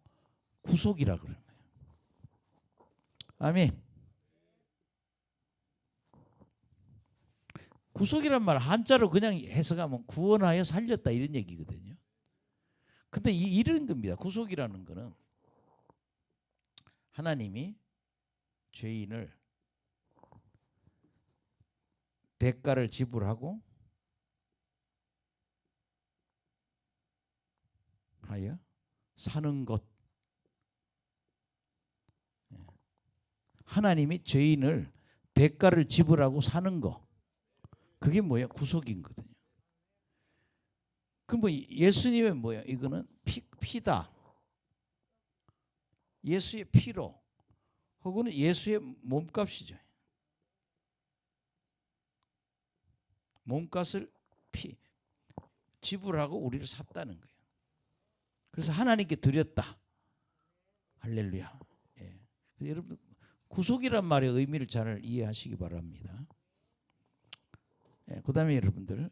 구속이라 그러는 거예요. 아멘. 구속이란 말 한자로 그냥 해석하면 구원하여 살렸다 이런 얘기거든요. 근데 이런 겁니다. 구속이라는 거는 하나님이 죄인을 대가를 지불하고 하여 사는 것. 하나님이 죄인을 대가를 지불하고 사는 거. 그게 뭐야? 구속인 거거든요. 그럼 뭐 예수님의 뭐야? 이거는 피다. 예수의 피로 혹은 예수의 몸값이죠. 몸값을 지불하고 우리를 샀다는 거예요. 그래서 하나님께 드렸다. 할렐루야. 예. 여러분 구속이란 말의 의미를 잘 이해하시기 바랍니다. 예. 그다음에 여러분들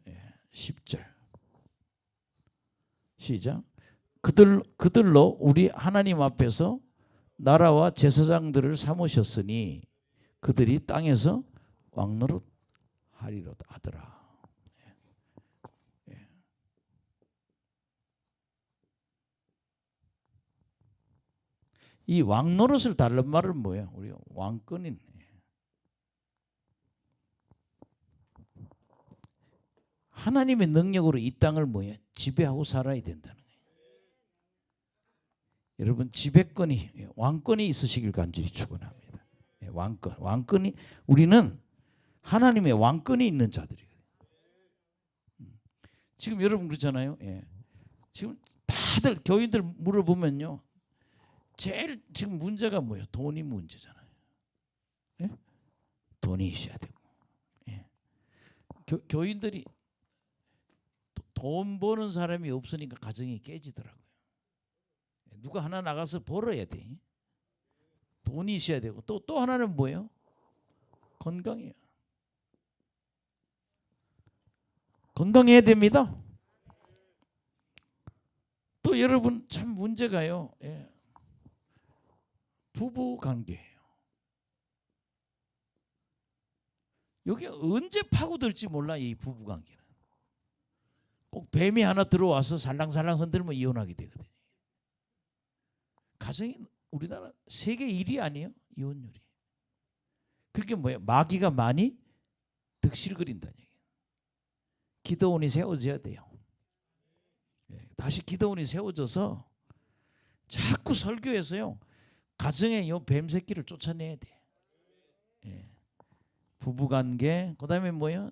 10절 시작. 그들로 우리 하나님 앞에서 나라와 제사장들을 삼으셨으니 그들이 땅에서 왕노릇 하리로다 하더라. 이 왕노릇을 다른 말은 뭐예요? 우리 왕권인. 하나님의 능력으로 이 땅을 뭐예요? 지배하고 살아야 된다는 거예요. 여러분 지배권이 왕권이 있으시길 간절히 축원합니다. 왕권이 우리는 하나님의 왕권이 있는 자들이거든요. 지금 여러분 그렇잖아요. 지금 다들 교인들 물어보면요. 제일 지금 문제가 뭐예요? 돈이 문제잖아요. 예? 돈이 있어야 되고. 교인들이 돈 버는 사람이 없으니까 가정이 깨지더라고요. 누가 하나 나가서 벌어야 돼. 돈이 있어야 되고 또 하나는 뭐예요? 건강이에요. 건강해야 됩니다. 또 여러분 참 문제가요. 부부 관계예요. 여기 언제 파고들지 몰라 이 부부 관계는. 꼭 뱀이 하나 들어와서 살랑살랑 흔들면 이혼하게 되거든요. 가정이 우리나라 세계 1위 아니에요? 이혼율이. 그게 뭐예요? 마귀가 많이 득실거린다는 얘기예요. 기도원이 세워져야 돼요. 다시 기도원이 세워져서 자꾸 설교에서요. 가정의 요 뱀새끼를 쫓아내야 돼. 부부관계, 그다음에 뭐예요?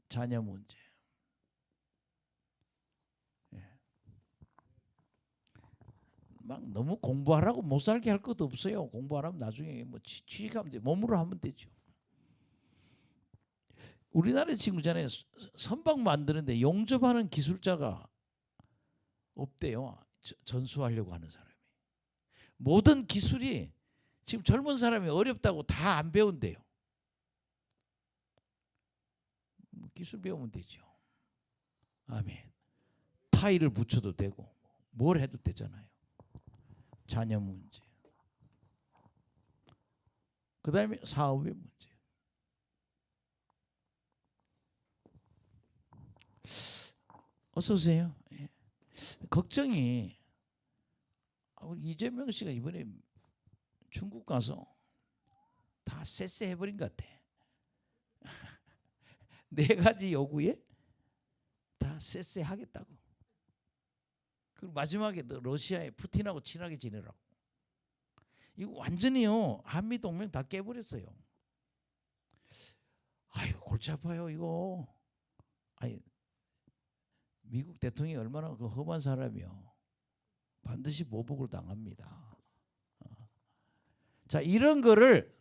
자녀 문제. 막 너무 공부하라고 못 살게 할 것도 없어요. 공부하라면 나중에 뭐 취직하면 돼. 몸으로 하면 되죠. 우리나라에 지금 전에 선박 만드는데 용접하는 기술자가 없대요. 전수하려고 하는 사람이. 모든 기술이 지금 젊은 사람이 어렵다고 다 안 배운대요. 기술 배우면 되죠. 아멘. 타일을 붙여도 되고 뭘 해도 되잖아요. 자녀 문제. 그 다음에 사업의 문제. 어서 오세요. 걱정이 이재명 씨가 이번에 중국 가서 다 쎄쎄해버린 것 같아. 4가지 요구에 다 쎄쎄하겠다고. 그리고 마지막에 러시아의 푸틴하고 친하게 지내라고. 이거 완전히요 한미동맹 다 깨버렸어요. 아유 골치 아파요 이거. 아니 미국 대통령이 얼마나 그 험한 사람이요. 반드시 보복을 당합니다. 자 이런 거를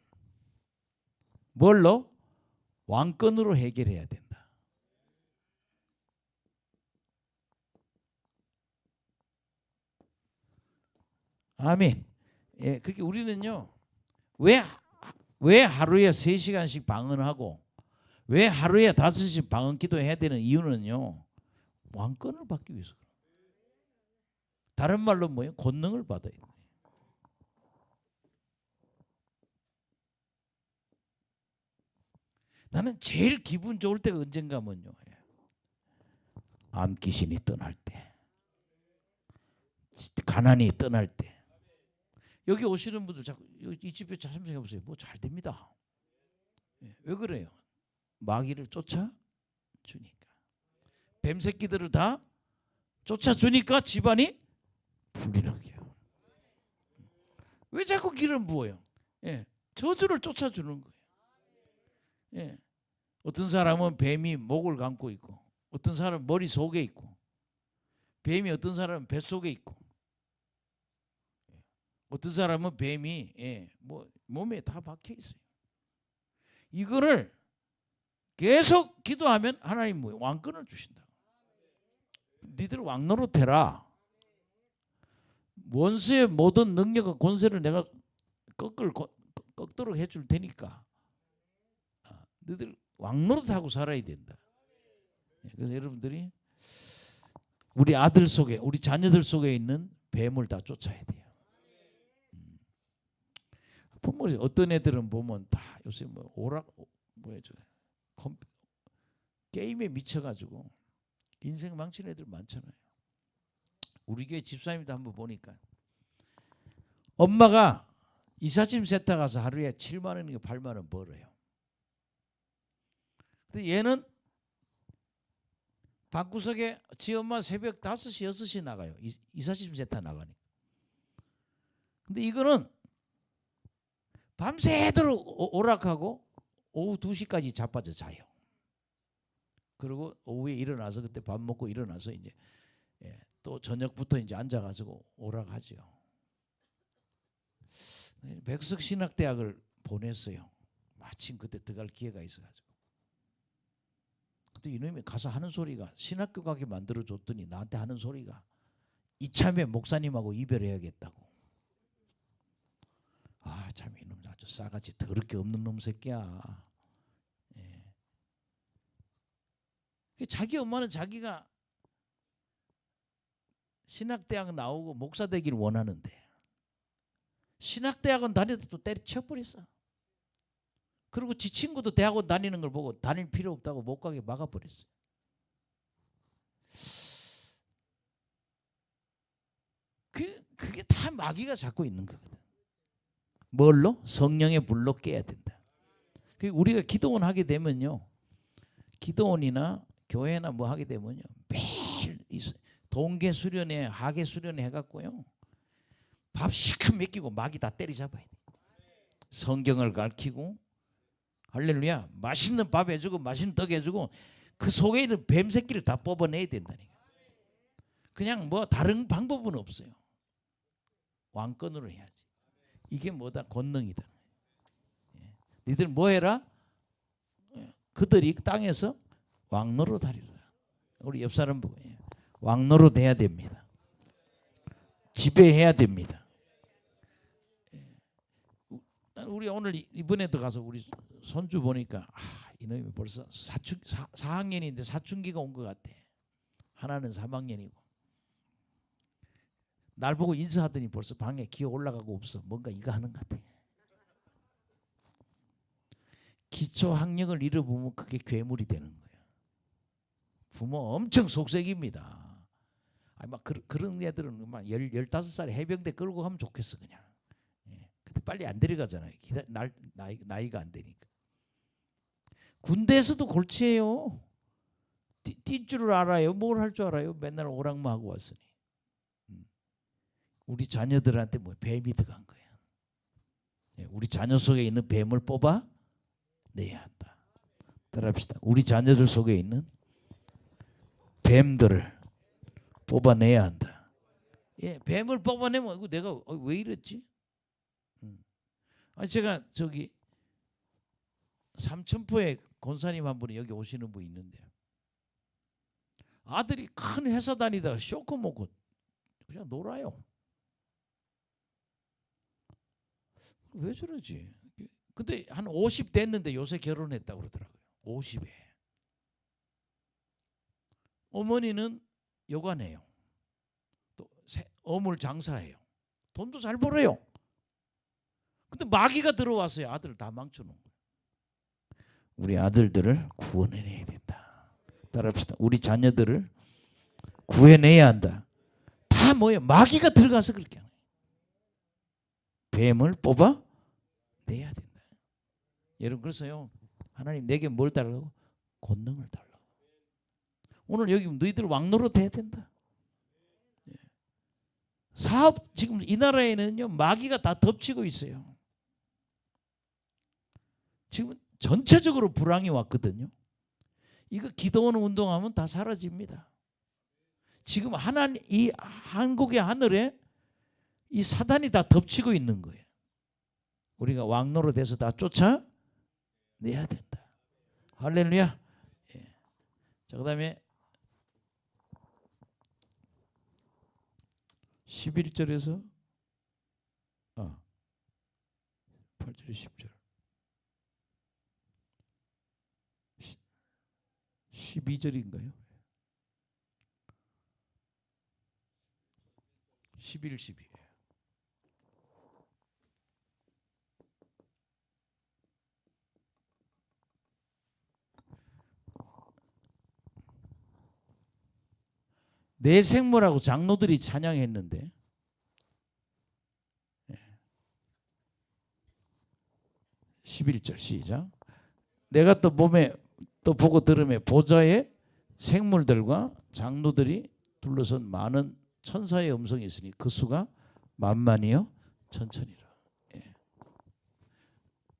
뭘로? 왕권으로 해결해야 된다. 아멘. 그게 우리는요. 왜 하루에 3시간씩 방언하고 왜 하루에 5시간 방언 기도해야 되는 이유는요. 왕권을 받기 위해서. 다른 말로 뭐예요? 권능을 받아야 돼요. 나는 제일 기분 좋을 때가 언젠가면요. 암귀신이 떠날 때. 가난이 떠날 때. 여기 오시는 분들 자꾸 이 집에 참석해 보세요. 뭐 잘 됩니다. 왜 그래요? 마귀를 쫓아 주니까. 뱀 새끼들을 다 쫓아 주니까 집안이 불리는 거예요. 왜 자꾸 기름 부어요? 저주를 쫓아 주는 거예요. 어떤 사람은 뱀이 목을 감고 있고, 어떤 사람은 머리 속에 있고, 뱀이 어떤 사람은 뱃속에 있고, 어떤 사람은 뱀이 뭐 몸에 다 박혀 있어요. 이거를 계속 기도하면 하나님 왕권을 주신다. 니들 왕노릇 해라. 원수의 모든 능력과 권세를 내가 꺾도록 해줄 테니까 너희들 왕노릇하고 살아야 된다. 그래서 여러분들이 우리 아들 속에, 우리 자녀들 속에 있는 뱀을 다 쫓아야 돼요. 보면 어떤 애들은 보면 다 요새 뭐 게임에 미쳐가지고 인생 망치는 애들 많잖아요. 우리 교회 집사님도 한번 보니까 엄마가 이삿짐 세터 가서 하루에 7만 원인가 8만 원 벌어요. 근데 얘는 방구석에 지 엄마 새벽 5시 6시 나가요. 이삿짐 세터 나가니까. 근데 이거는 밤새도록 오락하고 오후 2시까지 자빠져 자요. 그리고 오후에 일어나서 그때 밥 먹고 일어나서 이제 또 저녁부터 이제 앉아가지고 오락하죠. 백석신학대학을 보냈어요. 마침 그때 들어갈 기회가 있어가지고. 그때 이놈이 가서 하는 소리가, 신학교 가게 만들어줬더니 나한테 하는 소리가 이참에 목사님하고 이별해야겠다고. 아, 참 이놈 아주 싸가지 더럽게 없는 놈 새끼야. 자기 엄마는 자기가 신학대학 나오고 목사 되기를 원하는데 신학대학원 다니다 또 때려쳐버렸어. 그리고 지 친구도 대학원 다니는 걸 보고 다닐 필요 없다고 못 가게 막아버렸어요. 그게 다 마귀가 잡고 있는 거거든. 뭘로? 성령의 불로 깨야 된다. 우리가 기도원 하게 되면요, 기도원이나 교회나 뭐 하게 되면요, 매일 동계 수련회, 하계 수련회 해갖고요, 밥 시큼 먹이고 마귀 다 때리잡아야 돼. 성경을 가르치고, 할렐루야, 맛있는 밥 해주고 맛있는 떡 해주고 그 속에 있는 뱀 새끼를 다 뽑아내야 된다니까. 그냥 뭐 다른 방법은 없어요. 왕권으로 해야지. 이게 뭐다? 권능이다. 니들 뭐 해라? 그들이 땅에서 왕노릇 하리라. 우리 옆 사람 보고 왕노릇 해야 됩니다. 지배해야 됩니다. 우리 오늘 이번에도 가서 우리 손주 보니까 이놈이 벌써 4학년인데 사춘기가 온 것 같아. 하나는 3학년이고. 날 보고 인사하더니 벌써 방에 기어 올라가고 없어. 뭔가 이거 하는 것 같아. 기초 학력을 잃어보면 그게 괴물이 되는 거예요. 부모 엄청 속색입니다. 막 그런 애들은 막 15살에 해병대 끌고 가면 좋겠어 그냥. 근데 빨리 안 데려가잖아요. 나이가 안 되니까. 군대에서도 골치예요. 뛸 줄 알아요? 뭘 할 줄 알아요? 맨날 오락만 하고 왔으니. 우리 자녀들한테 뭐 뱀이 들어간 거예요. 우리 자녀 속에 있는 뱀을 뽑아 내야 한다. 따라합시다. 우리 자녀들 속에 있는 뱀들을 뽑아내야 한다. 뱀을 뽑아내면 내가 왜 이랬지? 제가 저기 삼천포에 권사님 한 분이 여기 오시는 분 있는데 아들이 큰 회사 다니다가 쇼크 먹고 그냥 놀아요. 왜 저러지? 근데 한 50 됐는데 요새 결혼했다고 그러더라고요. 50에. 어머니는 여관해요. 또 어물 장사해요. 돈도 잘 벌어요. 근데 마귀가 들어왔어요. 아들을 다 망쳐놓은 거예요. 우리 아들들을 구원해내야 된다. 따라합시다. 우리 자녀들을 구해내야 한다. 다 뭐예요? 마귀가 들어가서 그렇게 하는 거예요. 뱀을 뽑아 내야 된다. 여러분 그래서요 하나님 내게 뭘 달라고? 권능을 달라고. 오늘 여기 너희들 왕노릇 해야 된다. 사업 지금 이 나라에는요 마귀가 다 덮치고 있어요. 지금 전체적으로 불황이 왔거든요. 이거 기도원 운동하면 다 사라집니다. 지금 하나님 이 한국의 하늘에 이 사단이 다 덮치고 있는 거예요. 우리가 왕노로 돼서 다 쫓아내야 된다. 할렐루야. 예. 자 그다음에 11절에서 8절 10절 12절인가요? 11, 12. 내 생물하고 장로들이 찬양했는데 11절 시작. 내가 또 몸에 또 보고 들으며 보좌의 생물들과 장로들이 둘러선 많은 천사의 음성이 있으니 그 수가 만만이요 천천이라. 예.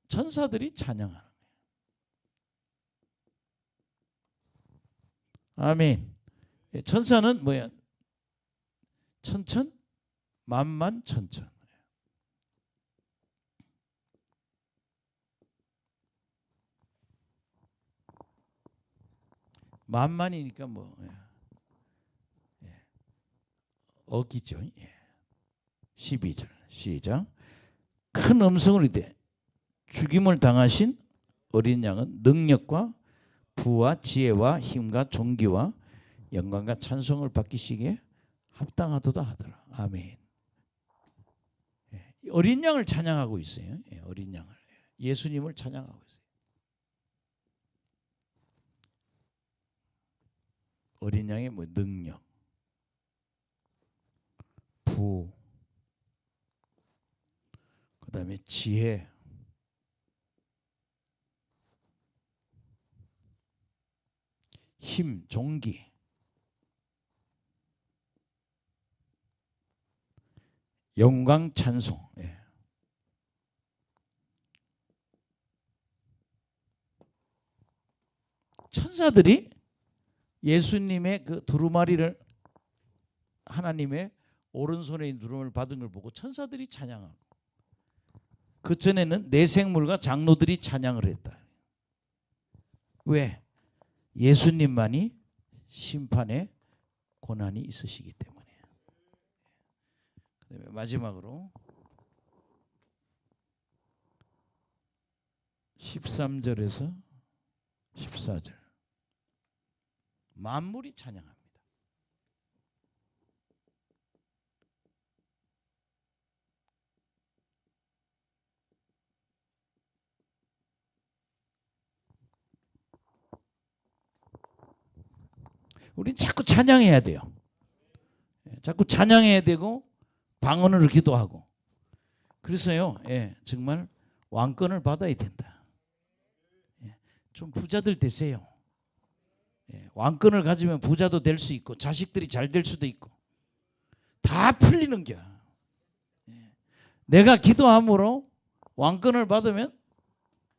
천사들이 찬양하는 거예요. 아멘. 예. 천사는 뭐야? 천천, 만만, 천천. 만만이니까 뭐 어기죠. 12절 시작. 큰 음성으로 이르되 죽임을 당하신 어린 양은 능력과 부와 지혜와 힘과 존귀와 영광과 찬송을 받기시기에 합당하도다 하더라. 아멘. 어린 양을 찬양하고 있어요. 어린 양을 예수님을 찬양하고 있어요. 어린 양의 뭐 능력, 부, 그다음에 지혜, 힘, 존귀, 영광, 찬송. 천사들이 예수님의 그 두루마리를 하나님의 오른손에 있는 두루마리를 받은 걸 보고 천사들이 찬양하고 그 전에는 내 생물과 장로들이 찬양을 했다. 왜? 예수님만이 심판의 고난이 있으시기 때문에. 그다음에 마지막으로 13절에서 14절 만물이 찬양합니다. 우린 자꾸 찬양해야 돼요. 자꾸 찬양해야 되고 방언으로 기도하고. 그래서요, 정말 왕권을 받아야 된다. 좀 부자들 되세요. 왕권을 가지면 부자도 될 수 있고 자식들이 잘 될 수도 있고 다 풀리는 겨. 내가 기도함으로 왕권을 받으면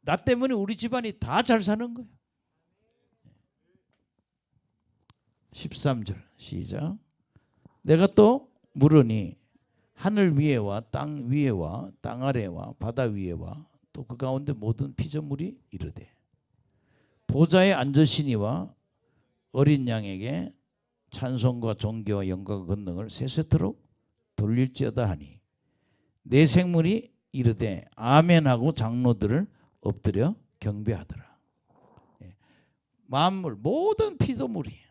나 때문에 우리 집안이 다 잘 사는 거예요. 13절 시작. 내가 또 물으니 하늘 위에와 땅 위에와 땅 아래와 바다 위에와 또 그 가운데 모든 피조물이 이르되 보좌에 앉으시니와 어린 양에게 찬송과 존귀와 영광과 권능을 세세토록 돌릴지어다 하니 내 생물이 이르되 아멘하고 장로들을 엎드려 경배하더라. 만물 모든 피조물이.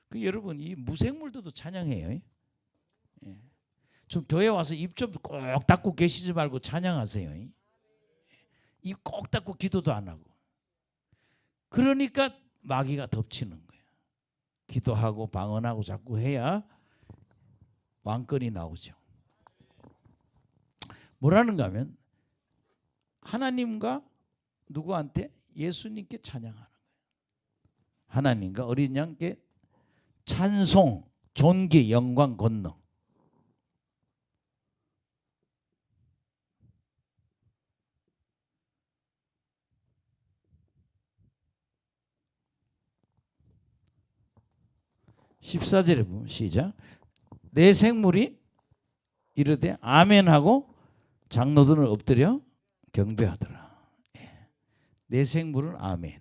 그 여러분 이 무생물들도 찬양해요. 좀 교회 와서 입 좀 꼭 닫고 계시지 말고 찬양하세요. 입 꼭 닫고 기도도 안 하고. 그러니까 마귀가 덮치는 거예요. 기도하고 방언하고 자꾸 해야 왕권이 나오죠. 뭐라는가 하면 하나님과 누구한테? 예수님께 찬양하는 거예요. 하나님과 어린 양께 찬송, 존귀, 영광, 권능. (14절에) 보면 시작. 내 생물이 이르되 아멘하고 장로들은 엎드려 경배하더라. 내 생물은 아멘.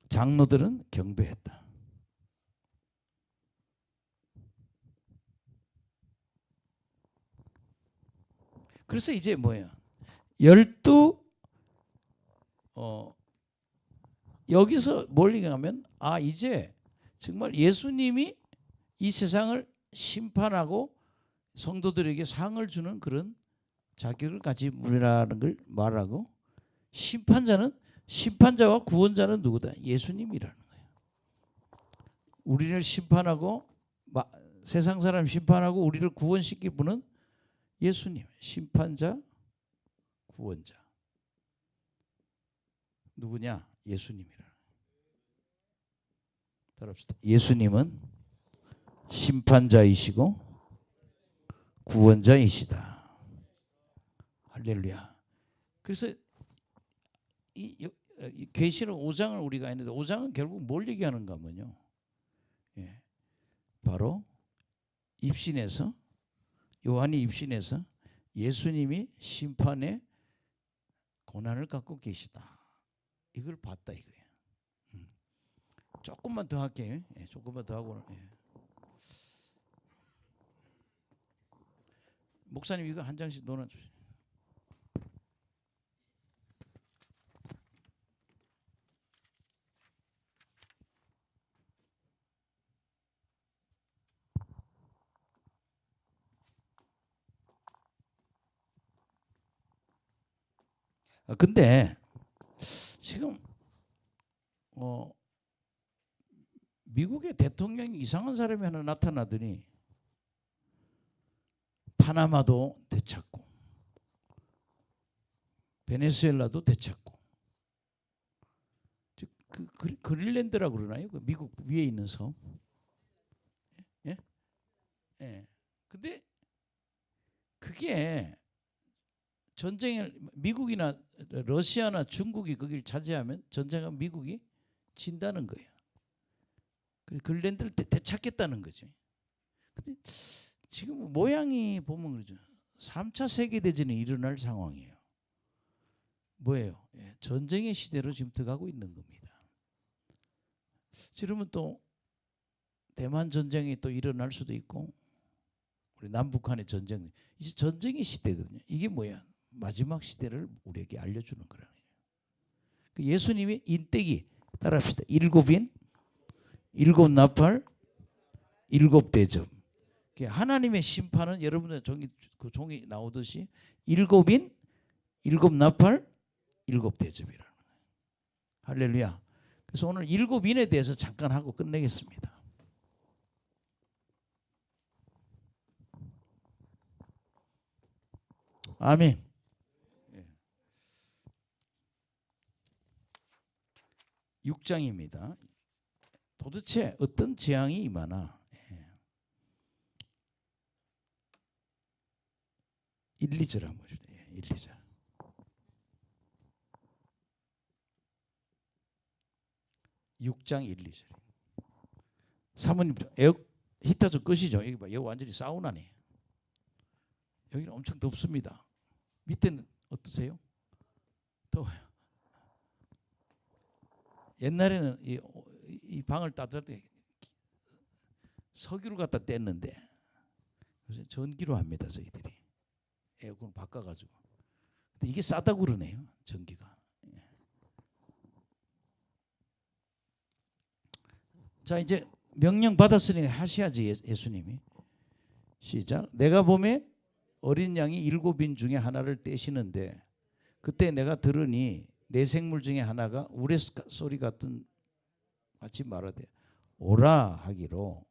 장로들은 경배했다. 그래서 이제 뭐야? 12 여기서 멀리 가면 이제 정말 예수님이 이 세상을 심판하고 성도들에게 상을 주는 그런 자격을 가진 분이라는 걸 말하고, 심판자와 구원자는 누구다? 예수님이라는 거예요. 우리를 심판하고 세상 사람 심판하고 우리를 구원시킬 분은 예수님. 심판자, 구원자. 누구냐? 예수님이라. 따라합시다. 예수님은 심판자이시고 구원자이시다. 할렐루야. 그래서 이 계시록 5장을 우리가 했는데 5장은 결국 뭘 얘기하는가 하면요. 바로 입신에서, 요한이 입신에서 예수님이 심판의 고난을 갖고 계시다. 이걸 봤다 이거예요. 조금만 더 할게요. 조금만 더 하고. 목사님 이거 한 장씩 넣어주세요. 근데 지금 미국의 대통령이 이상한 사람이 하나 나타나더니 파나마도 되찾고 베네수엘라도 되찾고, 그린랜드라고 그러나요? 그 미국 위에 있는 섬. 예? 예. 근데 그게 전쟁을 미국이나 러시아나 중국이 거기를 차지하면 전쟁은 미국이 진다는 거예요. 그린랜드를 되찾겠다는 거죠. 근데 지금 모양이 보면 그러죠. 3차 세계대전이 일어날 상황이에요. 뭐예요? 전쟁의 시대로 지금 들어가고 있는 겁니다. 그러면 또 대만 전쟁이 또 일어날 수도 있고, 우리 남북한의 전쟁, 이제 전쟁의 시대거든요. 이게 뭐야? 마지막 시대를 우리에게 알려주는 거라는 거예요. 예수님이 인대기, 따라합시다. 7인, 7나팔, 7대접. 하나님의 심판은 여러분들 종이 나오듯이 7인, 7나팔, 7대접이라는 거예요. 할렐루야. 그래서 오늘 7인에 대해서 잠깐 하고 끝내겠습니다. 아멘. 6장입니다. 도대체 어떤 재앙이 임하나? 1, 2절 한번 보시죠. 1, 2절. (6장) 1, 2절. 사모님 히터 좀 끄시죠. 여기 봐, 여기 완전히 사우나네. 여기는 엄청 덥습니다. 밑에는 어떠세요? 더워요. 옛날에는 이 방을 따뜻할 때 석유를 갖다 뗐는데 요새 전기로 합니다. 저희들이 에어컨 바꿔가지고. 근데 이게 싸다고 그러네요. 전기가. 자, 이제 명령 받았으니 하셔야지. 예수님이. 시작. 내가 보매 어린 양이 7인 중에 하나를 떼시는데 그때 내가 들으니 내 생물 중에 하나가 우레소리 같이 말하되 오라 하기로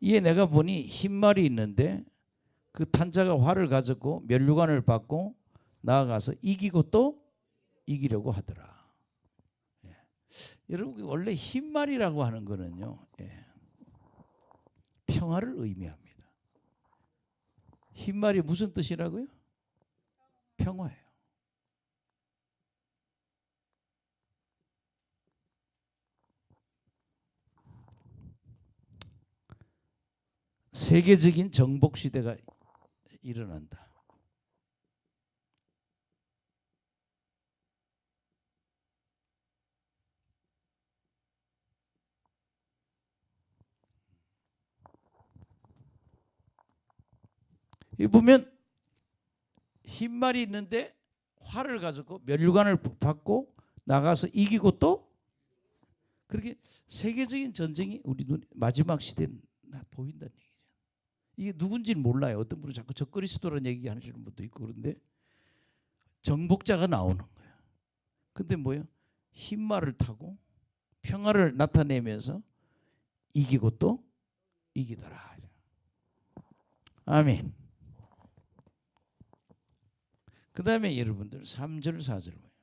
이에 내가 보니 흰 말이 있는데 그 탄자가 활을 가졌고 면류관을 받고 나아가서 이기고 또 이기려고 하더라. 예. 여러분 원래 흰 말이라고 하는 거는요, 예. 평화를 의미합니다. 흰 말이 무슨 뜻이라고요? 평화예요. 세계적인 정복 시대가 일어난다. 이 보면 흰 말이 있는데 활을 가지고 면류관을 받고 나가서 이기고 또 그렇게 세계적인 전쟁이 우리 눈 마지막 시대에 보인다는 얘기죠. 이게 누군지는 몰라요. 어떤 분은 자꾸 적그리스도라는 얘기 하시는 분도 있고 그런데 정복자가 나오는 거예요. 근데 뭐예요? 흰 말을 타고 평화를 나타내면서 이기고 또 이기더라. 아멘. 그 다음에 여러분들 3절 4절 뭐예요?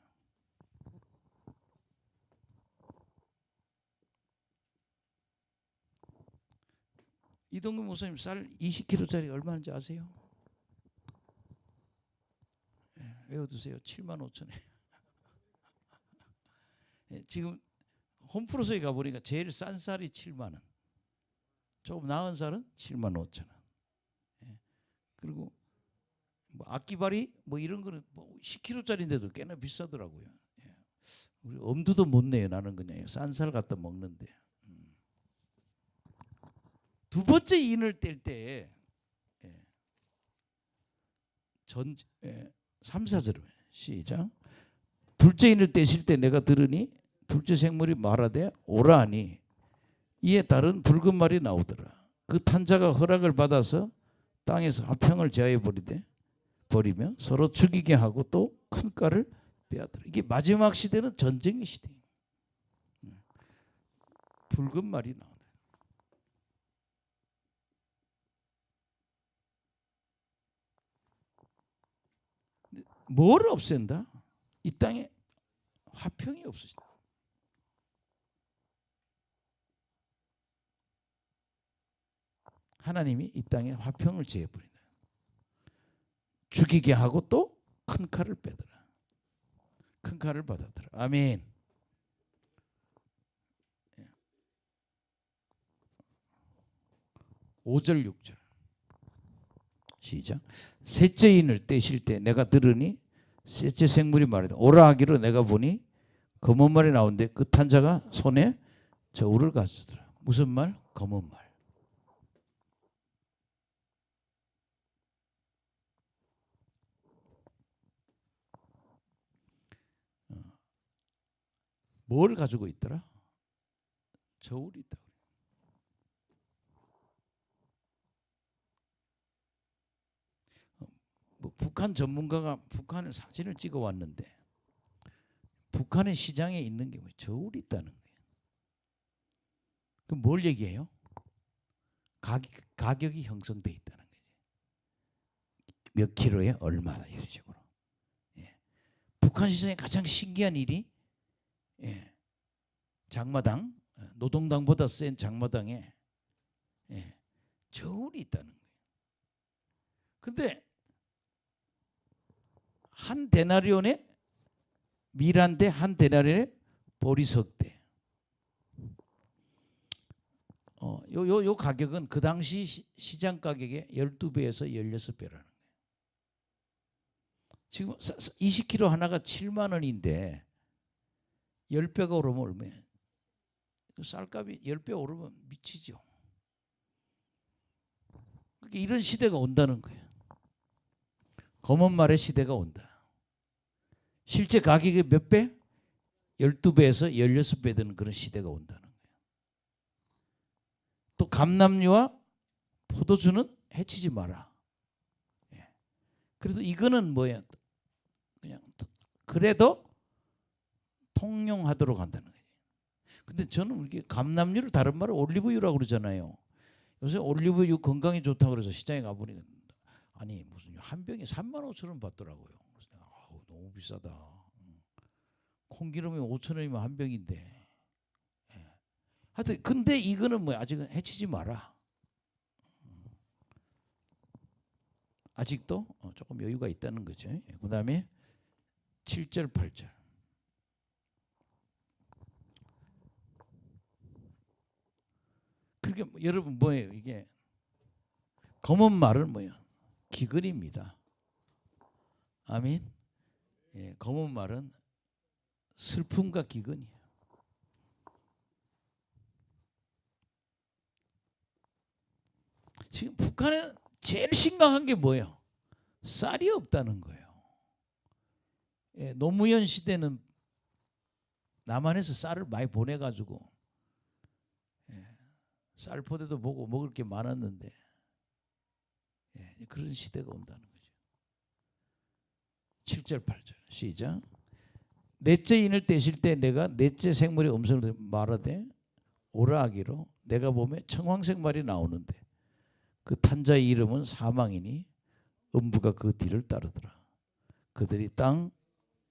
이동근 목사님 쌀 20kg짜리 얼마인지 아세요? 네, 외워두세요. 75,000원. 네, 지금 홈프로스에 가보니까 제일 싼 쌀이 7만 원. 조금 나은 쌀은 75,000원. 네, 그리고 뭐 악기발이 뭐 이런 거는 뭐 10kg짜리인데도 꽤나 비싸더라고요. 예. 우리 엄두도 못 내요. 나는 그냥 싼 쌀 갖다 먹는데. 두 번째 인을 뗄 때 전 3, 4절 시작. 둘째 인을 떼실 때 내가 들으니 둘째 생물이 말하되 오라 하니 이에 다른 붉은 말이 나오더라. 그 탄자가 허락을 받아서 땅에서 화평을 제하여 버리며 서로 죽이게 하고 또 큰 칼을 빼앗더라. 이게 마지막 시대는 전쟁의 시대예요. 붉은 말이 나온다. 뭘 없앤다? 이 땅에 화평이 없어진다. 하나님이 이 땅에 화평을 제해버린다. 죽이게 하고 또 큰 칼을 빼더라. 큰 칼을 받아들라. 아멘. 5절 6절 시작. 셋째 인을 떼실 때 내가 들으니 셋째 생물이 말하되 오라 하기로 내가 보니 검은 말이 나오는데 그 탄자가 손에 저울을 가지더라. 무슨 말? 검은 말. 뭘 가지고 있더라? 저울이 있다. 뭐 북한 전문가가 북한을 사진을 찍어 왔는데 북한의 시장에 있는 게 저울이 있다는 거예요. 그럼 뭘 얘기해요? 가격이 형성돼 있다는 거지. 몇 킬로에 얼마나 이런 식으로. 예. 북한 시장에 가장 신기한 일이 장마당 노동당보다 센 장마당에 저울이 있다는 거예요. 근데 한 데나리온에 밀한대 한 데나리온에 보리석대. 요 가격은 그 당시 시장 가격의 12배에서 16배라는 거예요. 지금 20kg 하나가 7만 원인데 10배가 오르면 얼마예요? 쌀값이 10배 오르면 미치죠. 그러니까 이런 시대가 온다는 거예요. 검은 말의 시대가 온다. 실제 가격이 몇 배? 12배에서 16배 되는 그런 시대가 온다는 거예요. 또 감람류와 포도주는 해치지 마라. 그래서 이거는 뭐야? 그냥 그래도 통용하도록 한다는 거예요. 근데 저는 이게 감람류를 다른 말로 올리브유라고 그러잖아요. 요새 올리브유 건강에 좋다고 그래서 시장에 가보니까 아니 무슨 한 병에 35,000원 받더라고요. 그래서 내가 너무 비싸다. 콩기름이 5,000원이면 한 병인데. 예. 하여튼 근데 이거는 뭐 아직은 해치지 마라. 아직도 조금 여유가 있다는 거죠. 그 다음에 7절 8절. 그렇게 여러분 뭐예요 이게? 검은 말은 뭐예요? 기근입니다. 아멘. 예, 검은 말은 슬픔과 기근이에요. 지금 북한은 제일 심각한 게 뭐예요? 쌀이 없다는 거예요. 예, 노무현 시대는 남한에서 쌀을 많이 보내가지고 쌀 포대도 보고 먹을 게 많았는데 그런 시대가 온다는 거죠. 7절 8절 시작. 넷째 인을 떼실 때 내가 넷째 생물의 음성을 말하되 오라 하기로 내가 보면 청황색 말이 나오는데 그 탄자의 이름은 사망이니 음부가 그 뒤를 따르더라. 그들이 땅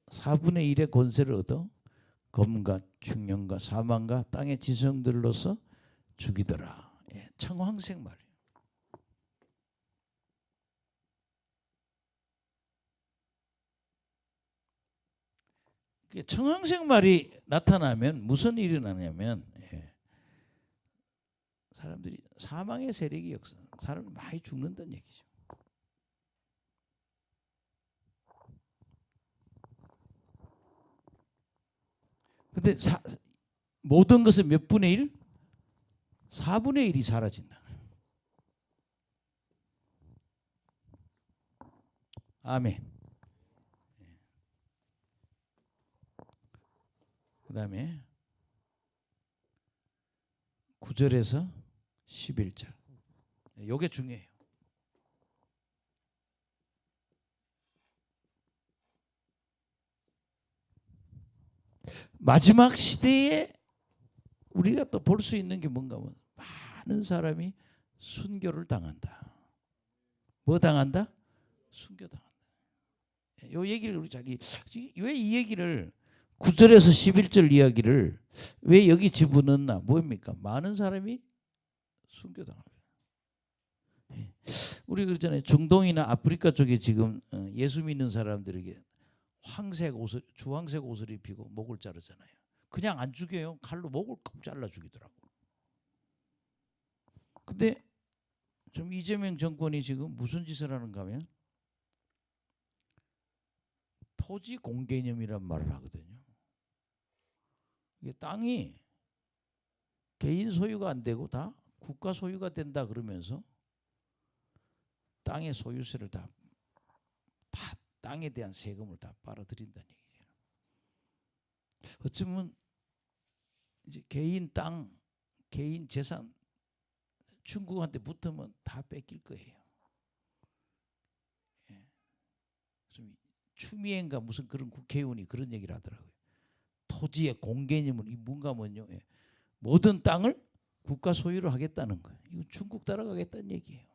4분의 1의 권세를 얻어 검과 흉년과 사망과 땅의 지성들로서 죽이더라. 예, 청황색 말이에요. 청황색 말이 나타나면 무슨 일이 나냐면 사람들이 사망의 세력이 역사, 사람이 많이 죽는다는 얘기죠. 근데 모든 것은 몇 분의 1? 4분의 1이 사라진다. 아멘. 그 다음에 9절에서 11절. 이게 중요해요. 마지막 시대에 우리가 또 볼 수 있는 게 뭔가 하면 많은 사람이 순교를 당한다. 뭐 당한다? 순교 당한다. 이 얘기를 우리 왜 이 얘기를 9절에서 11절 이야기를 왜 여기 집어넣나? 뭡니까? 많은 사람이 순교당하는 거예요. 우리 그러잖아요. 중동이나 아프리카 쪽에 지금 예수 믿는 사람들에게 황색 옷을 주황색 옷을 입히고 목을 자르잖아요. 그냥 안 죽여요. 칼로 목을 꼭 잘라 죽이더라고. 근데 좀 이재명 정권이 지금 무슨 짓을 하는가 하면 토지 공개념이란 말을 하거든요. 이게 땅이 개인 소유가 안 되고 다 국가 소유가 된다 그러면서 땅의 소유세를 다 땅에 대한 세금을 다 빨아들인다는 얘기예요. 어쩌면 이제 개인 땅, 개인 재산 중국한테 붙으면 다 뺏길 거예요. 좀 추미애인가 무슨 그런 국회의원이 그런 얘기를 하더라고요. 토지의 공개념은 뭔가 뭐냐? 모든 땅을 국가 소유로 하겠다는 거예요. 이거 중국 따라가겠다는 얘기예요.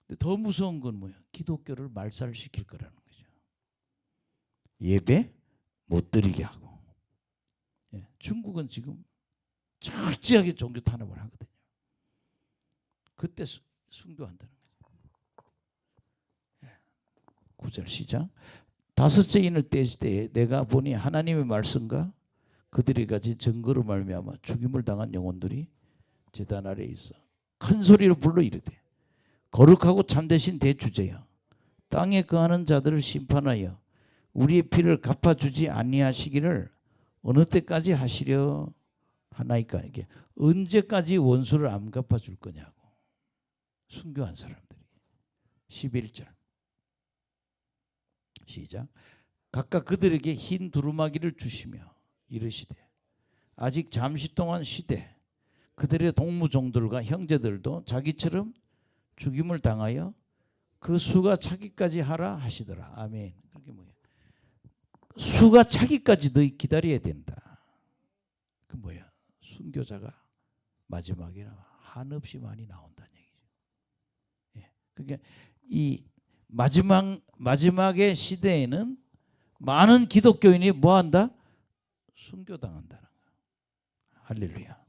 근데 더 무서운 건 뭐예요? 기독교를 말살시킬 거라는 거죠. 예배 못 드리게 하고. 중국은 지금 철저하게 종교 탄압을 하거든요. 그때 순교한다는 거죠. 9절 시작. 다섯째 인을 떼실 때 내가 보니 하나님의 말씀과 그들이 가진 증거로 말미암아 죽임을 당한 영혼들이 제단 아래에 있어 큰 소리로 불러 이르되 거룩하고 참되신 대주제여 땅에 거하는 자들을 심판하여 우리의 피를 갚아주지 아니하시기를 어느 때까지 하시려 하나이까. 이게 언제까지 원수를 안 갚아줄 거냐고. 순교한 사람들이. 11절 시작. 각각 그들에게 흰 두루마기를 주시며 이르시되 아직 잠시 동안 쉬되 그들의 동무종들과 형제들도 자기처럼 죽임을 당하여 그 수가 차기까지 하라 하시더라. 아멘. 그게 뭐예요? 수가 차기까지 너희 기다려야 된다. 그 뭐야? 순교자가 마지막에는 한없이 많이 나온다는 얘기죠. 예. 그러니까 이 마지막의 시대에는 많은 기독교인이 뭐한다? 순교당한다는 거예요. 할렐루야.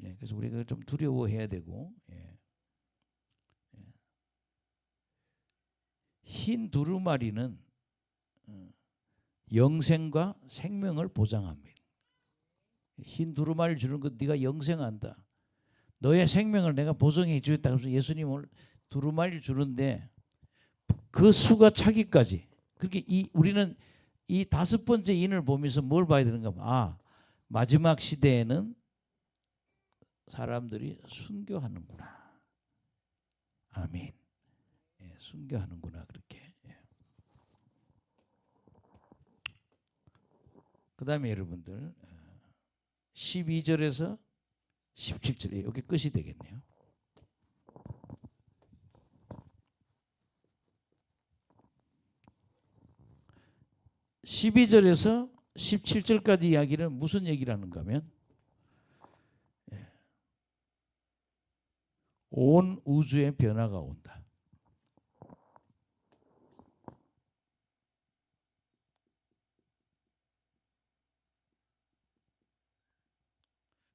예. 그래서 우리가 좀 두려워해야 되고, 예. 예. 흰 두루마리는 영생과 생명을 보장합니다. 흰 두루마리를 주는 것 네가 영생한다. 너의 생명을 내가 보증해 주겠다. 그래서 예수님을 두루마리를 주는데 그 수가 차기까지. 그렇게 우리는 이 5번째 인을 보면서 뭘 봐야 되는가? 마지막 시대에는 사람들이 순교하는구나. 아멘. 예, 순교하는구나 그렇게. 예. 그다음에 여러분들 12절에서 17절에 여기 끝이 되겠네요. 12절에서 17절까지 이야기는 무슨 얘기를 하는가 하면 온 우주에 변화가 온다.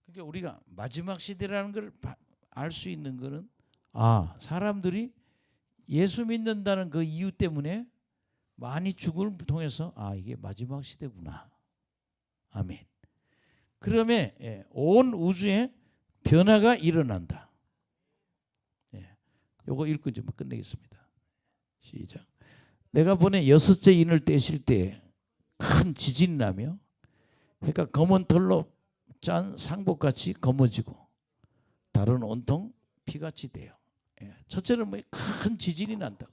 그러니까 우리가 마지막 시대라는 걸 알 수 있는 거는 사람들이 예수 믿는다는 그 이유 때문에 많이 죽음을 통해서 이게 마지막 시대구나. 아멘. 그러면 온 우주에 변화가 일어난다. 요거 읽고 좀 끝내겠습니다. 시작. 내가 보내 6째 인을 떼실 때 큰 지진이 나며 해가 검은 털로 짠 상복같이 검어지고 달은 온통 피같이 돼요. 첫째는 큰 지진이 난다.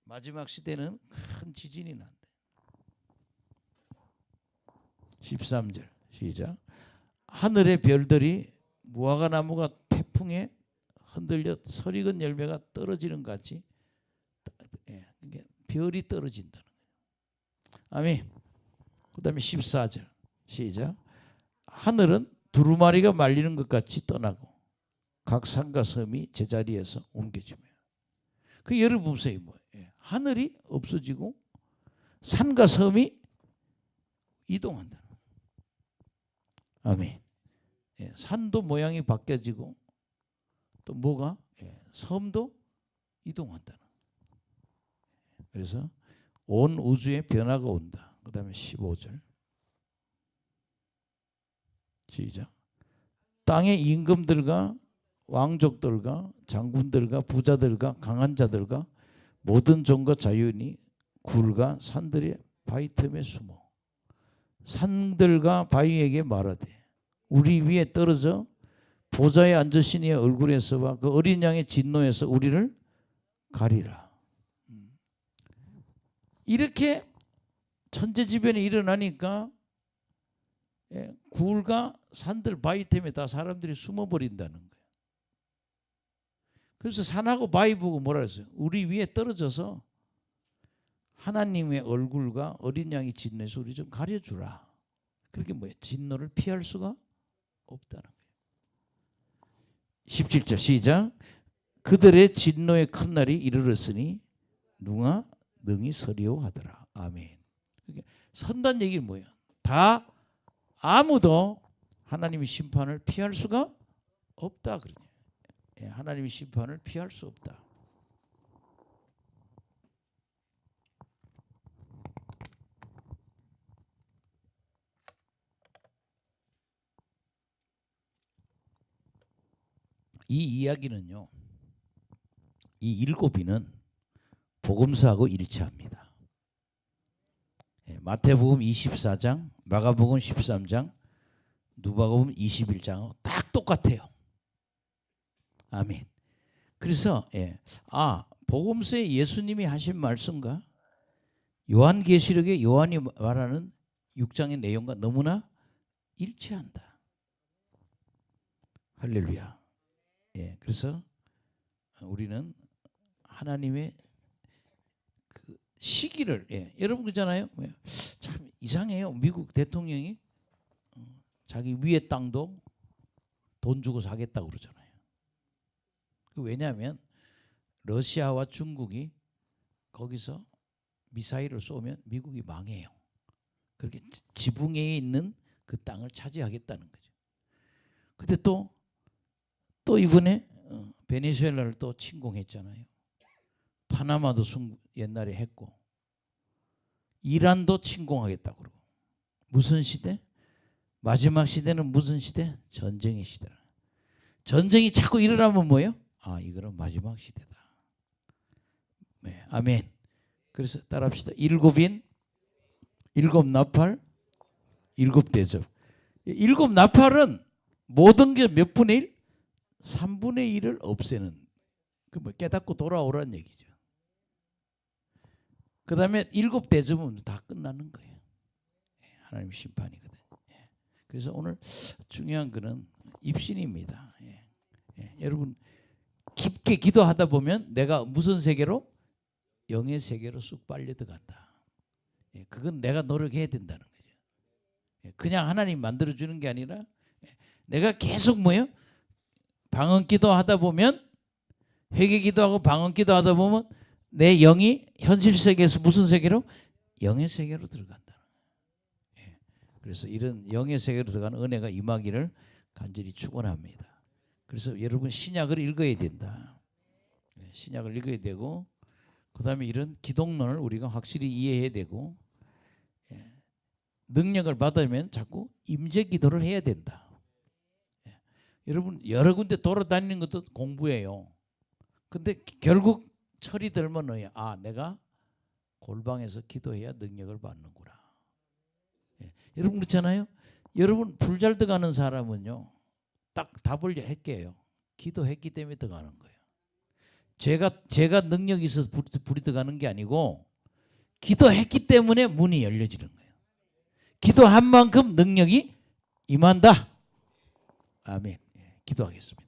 마지막 시대는 큰 지진이 난다. 13절 시작. 하늘의 별들이 무화과 나무가 태풍에 흔들려 설익은 열매가 떨어지는 같이 별이 떨어진다는 거예요. 아멘. 그 다음에 14절 시작. 하늘은 두루마리가 말리는 것 같이 떠나고 각 산과 섬이 제자리에서 옮겨지며. 그 여러분 보세요. 하늘이 없어지고 산과 섬이 이동한다. 아멘. 산도 모양이 바뀌어지고 또 뭐가 섬도 이동한다. 그래서 온 우주에 변화가 온다. 그 다음에 15절 시작. 땅의 임금들과 왕족들과 장군들과 부자들과 강한 자들과 모든 종과 자유인이 굴과 산들의 바위 틈에 숨어 산들과 바위에게 말하되 우리 위에 떨어져 보좌에 앉으신 이의 얼굴에서와 그 어린 양의 진노에서 우리를 가리라. 이렇게 천재지변이 일어나니까 굴과 산들 바위 틈에 다 사람들이 숨어버린다는 거예요. 그래서 산하고 바위 보고 뭐라 했어요? 우리 위에 떨어져서 하나님의 얼굴과 어린 양의 진노에서 우리 좀 가려주라. 그렇게 진노를 피할 수가 없다는 거예요. 17절 시작. 그들의 진노의 큰 날이 이르렀으니 누가 능히 서리오 하더라. 아멘. 그러니까 선단 얘기는 뭐예요? 다 아무도 하나님의 심판을 피할 수가 없다. 그러냐. 하나님의 심판을 피할 수 없다. 이 이야기는요. 이 7인은 복음서하고 일치합니다. 마태복음 24장, 마가복음 13장, 누가복음 21장하고 딱 똑같아요. 아멘. 그래서 복음서에 예수님이 하신 말씀과 요한계시록에 요한이 말하는 6장의 내용과 너무나 일치한다. 할렐루야. 그래서 우리는 하나님의 그 시기를 여러분 그잖아요. 참 이상해요. 미국 대통령이 자기 위의 땅도 돈 주고 사겠다고 그러잖아요. 왜냐하면 러시아와 중국이 거기서 미사일을 쏘면 미국이 망해요. 그렇게 지붕에 있는 그 땅을 차지하겠다는 거죠. 근데 또 이번에 베네수엘라를 또 침공했잖아요. 파나마도 옛날에 했고 이란도 침공하겠다고 그러고. 무슨 시대? 마지막 시대는 무슨 시대? 전쟁의 시대라. 전쟁이 자꾸 일어나면 뭐예요? 아, 이거는 마지막 시대다. 네, 아멘. 그래서 따라합시다. 일곱인, 일곱 나팔, 일곱 대접. 일곱 나팔은 모든 게 몇 분의 1? 3분의 1을 없애는, 그 뭐 깨닫고 돌아오라는 얘기죠. 그 다음에 일곱 대접은 다 끝나는 거예요. 하나님 심판이거든요. 그래서 오늘 중요한 거는 입신입니다. 여러분 깊게 기도하다 보면 내가 무슨 세계로? 영의 세계로 쑥 빨려 들어간다. 그건 내가 노력해야 된다는 거죠. 그냥 하나님 만들어주는 게 아니라 내가 계속 뭐예요? 방언 기도하다 보면, 회개 기도하고 방언 기도하다 보면 내 영이 현실 세계에서 무슨 세계로? 영의 세계로 들어간다. 그래서 이런 영의 세계로 들어가는 은혜가 임하기를 간절히 축원합니다. 그래서 여러분 신약을 읽어야 된다. 신약을 읽어야 되고, 그 다음에 이런 기독론을 우리가 확실히 이해해야 되고, 능력을 받으면 자꾸 임재 기도를 해야 된다. 여러분 여러 군데 돌아다니는 것도 공부예요. 근데 결국 철이 들면 내가 골방에서 기도해야 능력을 받는구나. 여러분 그렇잖아요. 여러분 불 잘 들어가는 사람은요, 딱 답을 할게요. 기도했기 때문에 들어가는 거예요. 제가 능력이 있어서 불이 들어가는 게 아니고 기도했기 때문에 문이 열려지는 거예요. 기도한 만큼 능력이 임한다. 아멘. 기도하겠습니다.